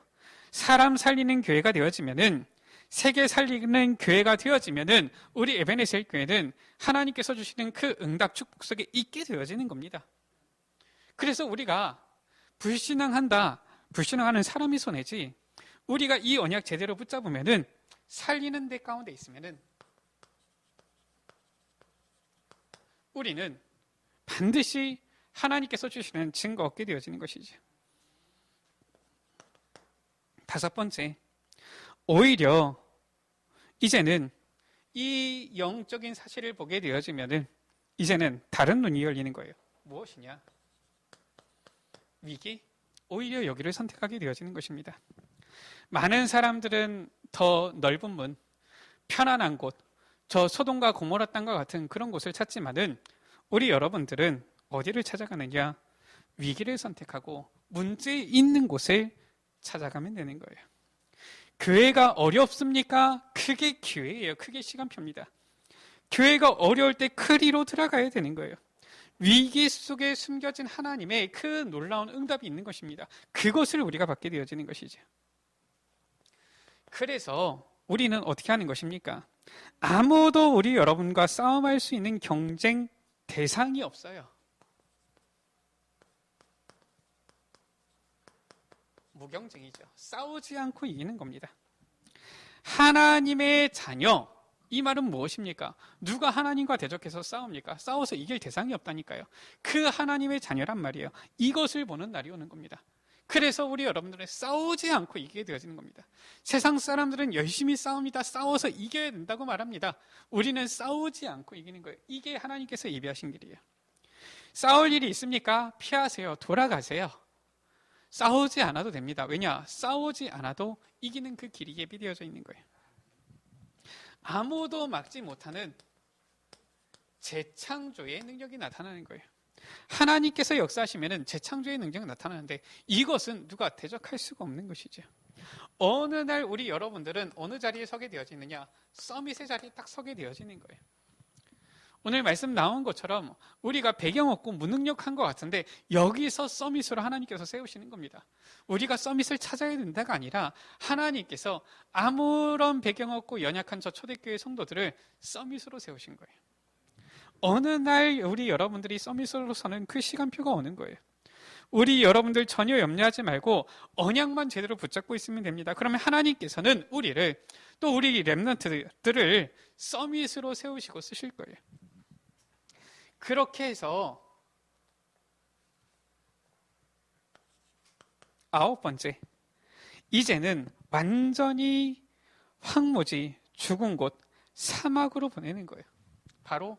사람 살리는 교회가 되어지면은, 세계 살리는 교회가 되어지면은 우리 에베네셀 교회는 하나님께서 주시는 그 응답 축복 속에 있게 되어지는 겁니다. 그래서 우리가 불신앙하는 사람이 손해지, 우리가 이 언약 제대로 붙잡으면은 살리는 데 가운데 있으면은 우리는 반드시 하나님께서 주시는 증거 얻게 되어지는 것이죠. 5번째, 오히려 이제는 이 영적인 사실을 보게 되어지면은 이제는 다른 눈이 열리는 거예요. 무엇이냐? 위기? 오히려 여기를 선택하게 되어지는 것입니다. 많은 사람들은 더 넓은 문, 편안한 곳, 저 소돔과 고모라 땅과 같은 그런 곳을 찾지만은 우리 여러분들은 어디를 찾아가느냐? 위기를 선택하고 문제 있는 곳을 찾아가면 되는 거예요. 교회가 어렵습니까? 그게 기회예요. 그게 시간표입니다. 교회가 어려울 때 크리로 들어가야 되는 거예요. 위기 속에 숨겨진 하나님의 그 놀라운 응답이 있는 것입니다. 그것을 우리가 받게 되어지는 것이죠. 그래서 우리는 어떻게 하는 것입니까? 아무도 우리 여러분과 싸움할 수 있는 경쟁 대상이 없어요. 무경쟁이죠. 싸우지 않고 이기는 겁니다. 하나님의 자녀, 이 말은 무엇입니까? 누가 하나님과 대적해서 싸웁니까? 싸워서 이길 대상이 없다니까요. 그 하나님의 자녀란 말이에요. 이것을 보는 날이 오는 겁니다. 그래서 우리 여러분들은 싸우지 않고 이기게 되어지는 겁니다. 세상 사람들은 열심히 싸웁니다. 싸워서 이겨야 된다고 말합니다. 우리는 싸우지 않고 이기는 거예요. 이게 하나님께서 예비하신 길이에요. 싸울 일이 있습니까? 피하세요. 돌아가세요. 싸우지 않아도 됩니다. 왜냐? 싸우지 않아도 이기는 그 길이 예비되어져 있는 거예요. 아무도 막지 못하는 재창조의 능력이 나타나는 거예요. 하나님께서 역사하시면 재창조의 능력이 나타나는데 이것은 누가 대적할 수가 없는 것이죠. 어느 날 우리 여러분들은 어느 자리에 서게 되어지느냐? 서밋의 자리에 딱 서게 되어지는 거예요. 오늘 말씀 나온 것처럼 우리가 배경 없고 무능력한 것 같은데 여기서 서밋으로 하나님께서 세우시는 겁니다. 우리가 서밋을 찾아야 된다가 아니라 하나님께서 아무런 배경 없고 연약한 저 초대교회 성도들을 서밋으로 세우신 거예요. 어느 날 우리 여러분들이 서밋으로 서는 그 시간표가 오는 거예요. 우리 여러분들 전혀 염려하지 말고 언약만 제대로 붙잡고 있으면 됩니다. 그러면 하나님께서는 우리를, 또 우리 렘넌트들을 서밋으로 세우시고 쓰실 거예요. 그렇게 해서 9번째, 이제는 완전히 황무지, 죽은 곳, 사막으로 보내는 거예요. 바로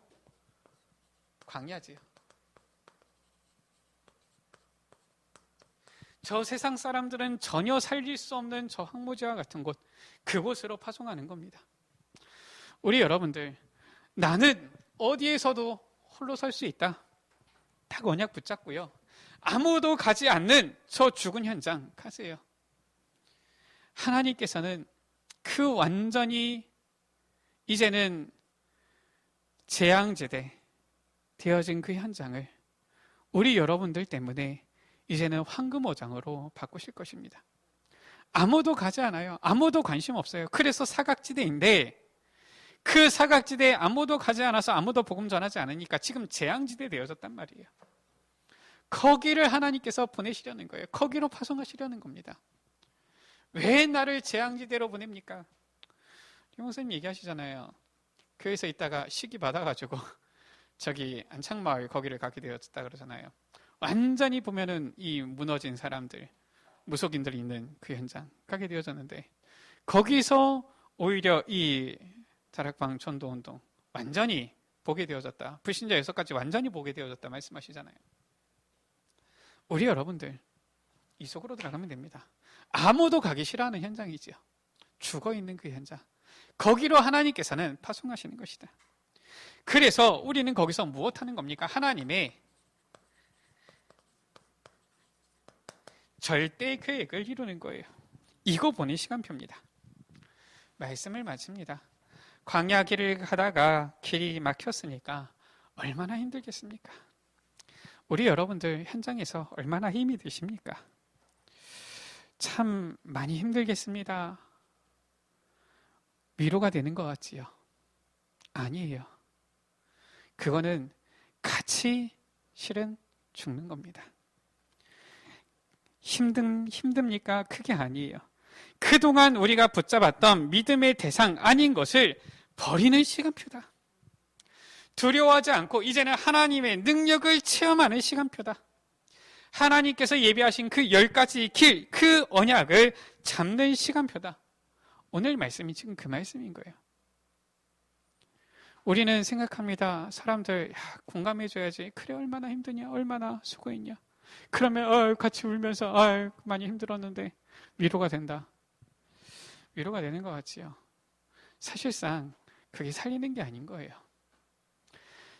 광야지요. 저 세상 사람들은 전혀 살릴 수 없는 저 황무지와 같은 곳, 그곳으로 파송하는 겁니다. 우리 여러분들, 나는 어디에서도 홀로 설 수 있다. 딱 언약 붙잡고요. 아무도 가지 않는 저 죽은 현장 가세요. 하나님께서는 그 완전히 이제는 재앙지대 되어진 그 현장을 우리 여러분들 때문에 이제는 황금어장으로 바꾸실 것입니다. 아무도 가지 않아요. 아무도 관심 없어요. 그래서 사각지대인데 그 사각지대에 아무도 가지 않아서 아무도 복음 전하지 않으니까 지금 재앙지대 되어졌단 말이에요. 거기를 하나님께서 보내시려는 거예요. 거기로 파송하시려는 겁니다. 왜 나를 재앙지대로 보냅니까? 형선생님 얘기하시잖아요. 교회에서 있다가 시기 받아가지고 저기 안창마을 거기를 가게 되었다 그러잖아요. 완전히 보면은 이 무너진 사람들, 무속인들이 있는 그 현장 가게 되어졌는데 거기서 오히려 이 다락방 전도운동 완전히 보게 되어졌다. 불신자 6가지 완전히 보게 되어졌다 말씀하시잖아요. 우리 여러분들 이 속으로 들어가면 됩니다. 아무도 가기 싫어하는 현장이지요. 죽어있는 그 현장. 거기로 하나님께서는 파송하시는 것이다. 그래서 우리는 거기서 무엇하는 겁니까? 하나님의 절대 계획을 이루는 거예요. 이거 보는 시간표입니다. 말씀을 마칩니다. 광야 길을 가다가 길이 막혔으니까 얼마나 힘들겠습니까? 우리 여러분들 현장에서 얼마나 힘이 드십니까? 참 많이 힘들겠습니다. 위로가 되는 것 같지요? 아니에요. 그거는 같이 실은 죽는 겁니다. 힘듭니까? 그게 아니에요. 그동안 우리가 붙잡았던 믿음의 대상 아닌 것을 버리는 시간표다. 두려워하지 않고 이제는 하나님의 능력을 체험하는 시간표다. 하나님께서 예비하신 그 10가지 길, 그 언약을 잡는 시간표다. 오늘 말씀이 지금 그 말씀인 거예요. 우리는 생각합니다. 사람들 공감해줘야지. 그래 얼마나 힘드냐, 얼마나 수고했냐. 그러면 같이 울면서 많이 힘들었는데 위로가 된다. 위로가 되는 것 같지요. 사실상 그게 살리는 게 아닌 거예요.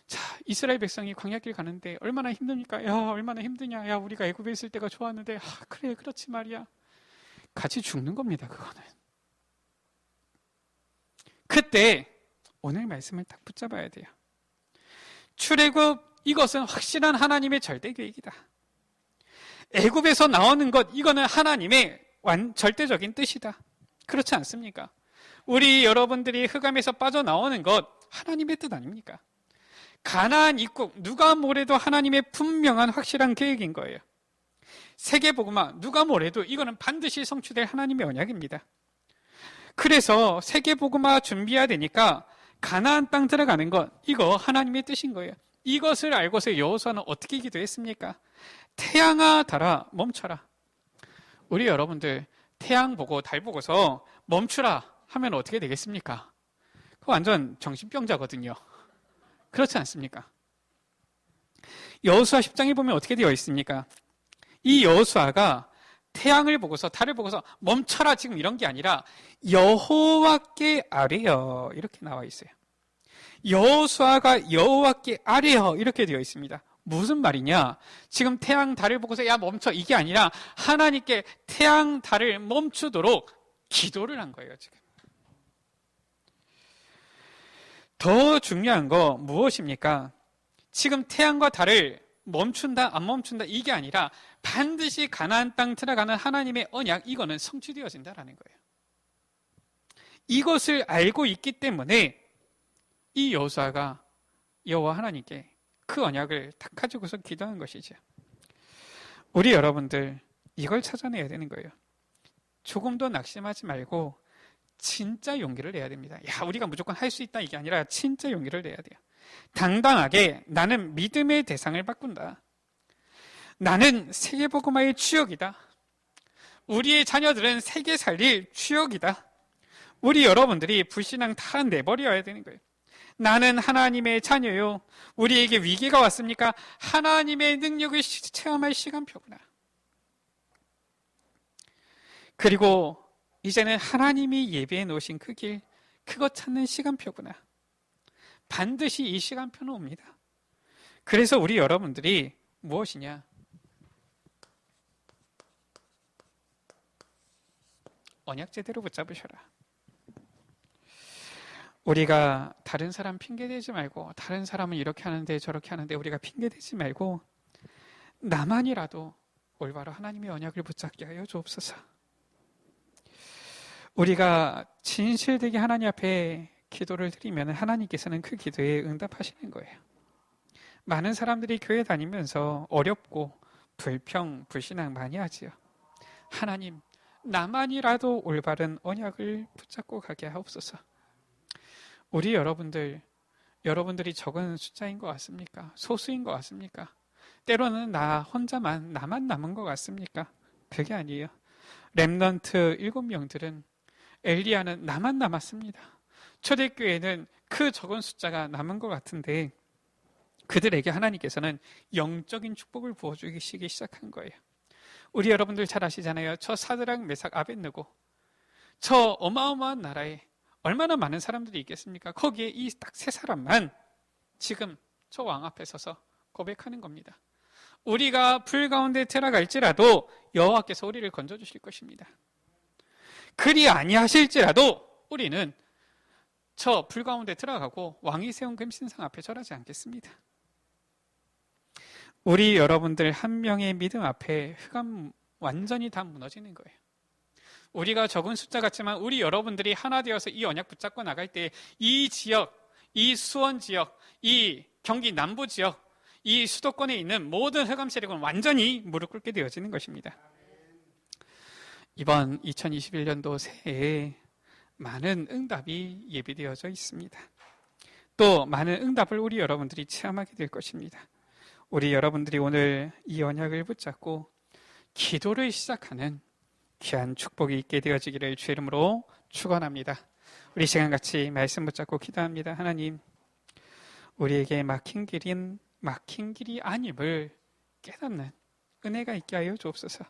자, 이스라엘 백성이 광야길 가는데 얼마나 힘듭니까? 야, 얼마나 힘드냐. 야, 우리가 애굽에 있을 때가 좋았는데 그래, 그렇지 말이야. 같이 죽는 겁니다, 그거는. 그때 오늘 말씀을 딱 붙잡아야 돼요. 출애굽, 이것은 확실한 하나님의 절대 계획이다. 애굽에서 나오는 것, 이거는 하나님의 절대적인 뜻이다. 그렇지 않습니까? 우리 여러분들이 흑암에서 빠져나오는 것, 하나님의 뜻 아닙니까? 가나안 입국, 누가 뭐래도 하나님의 분명한 확실한 계획인 거예요. 세계복음화, 누가 뭐래도 이거는 반드시 성취될 하나님의 언약입니다. 그래서 세계복음화 준비해야 되니까 가나안 땅 들어가는 것, 이거 하나님의 뜻인 거예요. 이것을 알고서 여호수아는 어떻게 기도했습니까? 태양아 달아 멈춰라. 우리 여러분들 태양 보고 달 보고서 멈추라 하면 어떻게 되겠습니까? 그거 완전 정신병자거든요. 그렇지 않습니까? 여호수아 10장에 보면 어떻게 되어 있습니까? 이 여호수아가 태양을 보고서 달을 보고서 멈춰라 지금 이런 게 아니라 여호와께 아뢰어 이렇게 나와 있어요. 여호수아가 여호와께 아뢰어 이렇게 되어 있습니다. 무슨 말이냐? 지금 태양 달을 보고서 야 멈춰 이게 아니라 하나님께 태양 달을 멈추도록 기도를 한 거예요. 지금 더 중요한 거 무엇입니까? 지금 태양과 달을 멈춘다 안 멈춘다 이게 아니라 반드시 가나안 땅 들어가는 하나님의 언약, 이거는 성취되어진다라는 거예요. 이것을 알고 있기 때문에 이 여호수아가 여호와 하나님께 그 언약을 딱 가지고서 기도한 것이죠. 우리 여러분들 이걸 찾아내야 되는 거예요. 조금 더 낙심하지 말고 진짜 용기를 내야 됩니다. 야, 우리가 무조건 할 수 있다 이게 아니라 진짜 용기를 내야 돼요. 당당하게 나는 믿음의 대상을 바꾼다. 나는 세계복음화의 주역이다. 우리의 자녀들은 세계 살릴 주역이다. 우리 여러분들이 불신앙 다 내버려야 되는 거예요. 나는 하나님의 자녀요. 우리에게 위기가 왔습니까? 하나님의 능력을 체험할 시간표구나. 그리고 이제는 하나님이 예비해 놓으신 그 길, 그거 찾는 시간표구나. 반드시 이 시간표는 옵니다. 그래서 우리 여러분들이 무엇이냐? 언약 제대로 붙잡으셔라. 우리가 다른 사람 핑계대지 말고, 다른 사람은 이렇게 하는데 저렇게 하는데 우리가 핑계대지 말고 나만이라도 올바로 하나님의 언약을 붙잡게 하여 주옵소서. 우리가 진실되게 하나님 앞에 기도를 드리면 하나님께서는 그 기도에 응답하시는 거예요. 많은 사람들이 교회 다니면서 어렵고 불평, 불신앙 많이 하지요. 하나님, 나만이라도 올바른 언약을 붙잡고 가게 하옵소서. 우리 여러분들이 적은 숫자인 것 같습니까? 소수인 것 같습니까? 때로는 나만 남은 것 같습니까? 그게 아니에요. 렘넌트 7명들은 엘리야는 나만 남았습니다. 초대교회는 그 적은 숫자가 남은 것 같은데 그들에게 하나님께서는 영적인 축복을 부어주시기 시작한 거예요. 우리 여러분들 잘 아시잖아요. 저 사드락, 메삭, 아벳느고, 저 어마어마한 나라에 얼마나 많은 사람들이 있겠습니까? 거기에 이 딱 세 사람만 지금 저 왕 앞에 서서 고백하는 겁니다. 우리가 불 가운데 들어갈지라도 여호와께서 우리를 건져주실 것입니다. 그리 아니하실지라도 우리는 저 불 가운데 들어가고 왕이 세운 금신상 앞에 절하지 않겠습니다. 우리 여러분들 한 명의 믿음 앞에 흑암 완전히 다 무너지는 거예요. 우리가 적은 숫자 같지만 우리 여러분들이 하나 되어서 이 언약 붙잡고 나갈 때 이 지역, 이 수원 지역, 이 경기 남부 지역, 이 수도권에 있는 모든 흑암 세력은 완전히 무릎 꿇게 되어지는 것입니다. 이번 2021년도 새해에 많은 응답이 예비되어져 있습니다. 또 많은 응답을 우리 여러분들이 체험하게 될 것입니다. 우리 여러분들이 오늘 이 언약을 붙잡고 기도를 시작하는 귀한 축복이 있게 되어지기를 주의 이름으로 축원합니다. 우리 시간 같이 말씀 붙잡고 기도합니다. 하나님, 우리에게 막힌 길이 아님을 깨닫는 은혜가 있게 하여 주옵소서.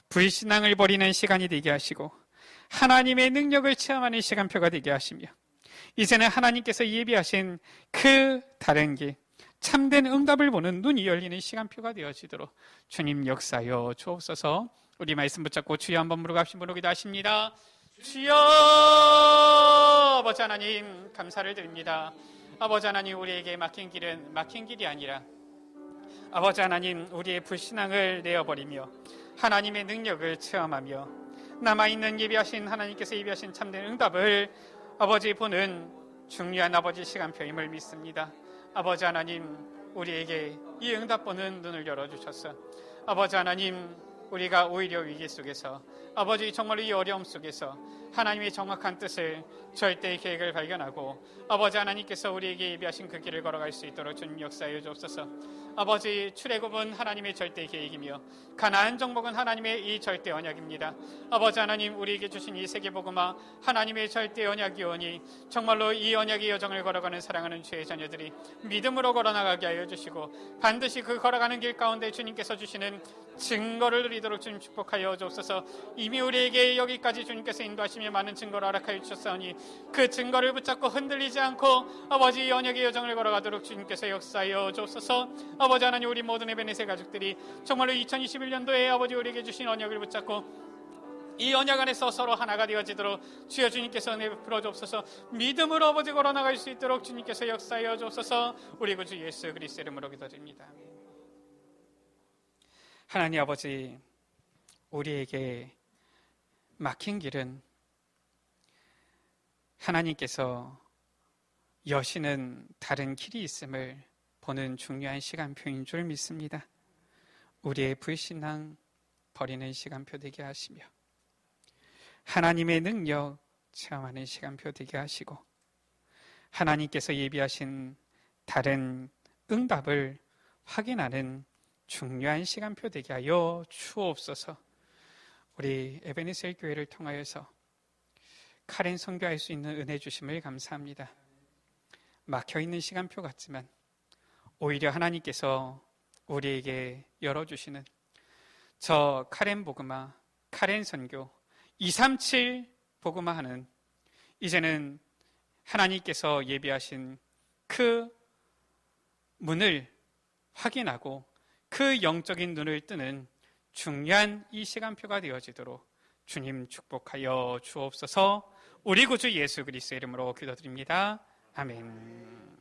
불신앙을 버리는 시간이 되게 하시고 하나님의 능력을 체험하는 시간표가 되게 하시며 이제는 하나님께서 예비하신 그 다른 길, 참된 응답을 보는 눈이 열리는 시간표가 되어지도록 주님 역사여 주옵소서. 우리 말씀 붙잡고 주여 한번 부르고 합심 부르고 기도하십니다. 주여, 아버지 하나님 감사를 드립니다. 아버지 하나님, 우리에게 막힌 길은 막힌 길이 아니라 아버지 하나님, 우리의 불신앙을 내어버리며 하나님의 능력을 체험하며 남아있는 예비하신 하나님께서 예비하신 참된 응답을 아버지 보는 중요한 아버지 시간표임을 믿습니다. 아버지 하나님, 우리에게 이 응답 보는 눈을 열어주셔서 아버지 하나님, 우리가 오히려 위기 속에서 아버지 정말로 이 어려움 속에서 하나님의 정확한 뜻을 절대의 계획을 발견하고 아버지 하나님께서 우리에게 예비하신 그 길을 걸어갈 수 있도록 주님 역사해 주옵소서. 아버지, 출애굽은 하나님의 절대 계획이며 가나안 정복은 하나님의 이 절대 언약입니다. 아버지 하나님, 우리에게 주신 이 세계복음화 하나님의 절대 언약이오니 정말로 이 언약의 여정을 걸어가는 사랑하는 주의 자녀들이 믿음으로 걸어나가게 하여 주시고 반드시 그 걸어가는 길 가운데 주님께서 주시는 증거를 누리도록 주님 축복하여 주옵소서. 이미 우리에게 여기까지 주님께서 인도하시며 많은 증거를 허락하여 주셨사오니 그 증거를 붙잡고 흔들리지 않고 아버지 언약의 여정을 걸어가도록 주님께서 역사하여 주옵소서. 아버지 하나님, 우리 모든 에베네세 가족들이 정말로 2021년도에 아버지 우리에게 주신 언약을 붙잡고 이 언약 안에서 서로 하나가 되어지도록 주여 주님께서 은혜 베풀어 주옵소서. 믿음으로 아버지 걸어나갈 수 있도록 주님께서 역사하여 주옵소서. 우리 구주 예수 그리스도의 이름으로 기도드립니다. 하나님 아버지, 우리에게 막힌 길은 하나님께서 여시는 다른 길이 있음을 보는 중요한 시간표인 줄 믿습니다. 우리의 불신앙 버리는 시간표 되게 하시며 하나님의 능력 체험하는 시간표 되게 하시고 하나님께서 예비하신 다른 응답을 확인하는 중요한 시간표 되게 하여 주옵소서. 우리 에베네셀 교회를 통하여서 카렌 선교할 수 있는 은혜 주심을 감사합니다. 막혀있는 시간표 같지만 오히려 하나님께서 우리에게 열어주시는 저 카렌 복음화, 카렌 선교 237 복음화하는 이제는 하나님께서 예비하신 그 문을 확인하고 그 영적인 눈을 뜨는 중요한 이 시간표가 되어지도록 주님 축복하여 주옵소서. 우리 구주 예수 그리스도의 이름으로 기도드립니다. 아멘.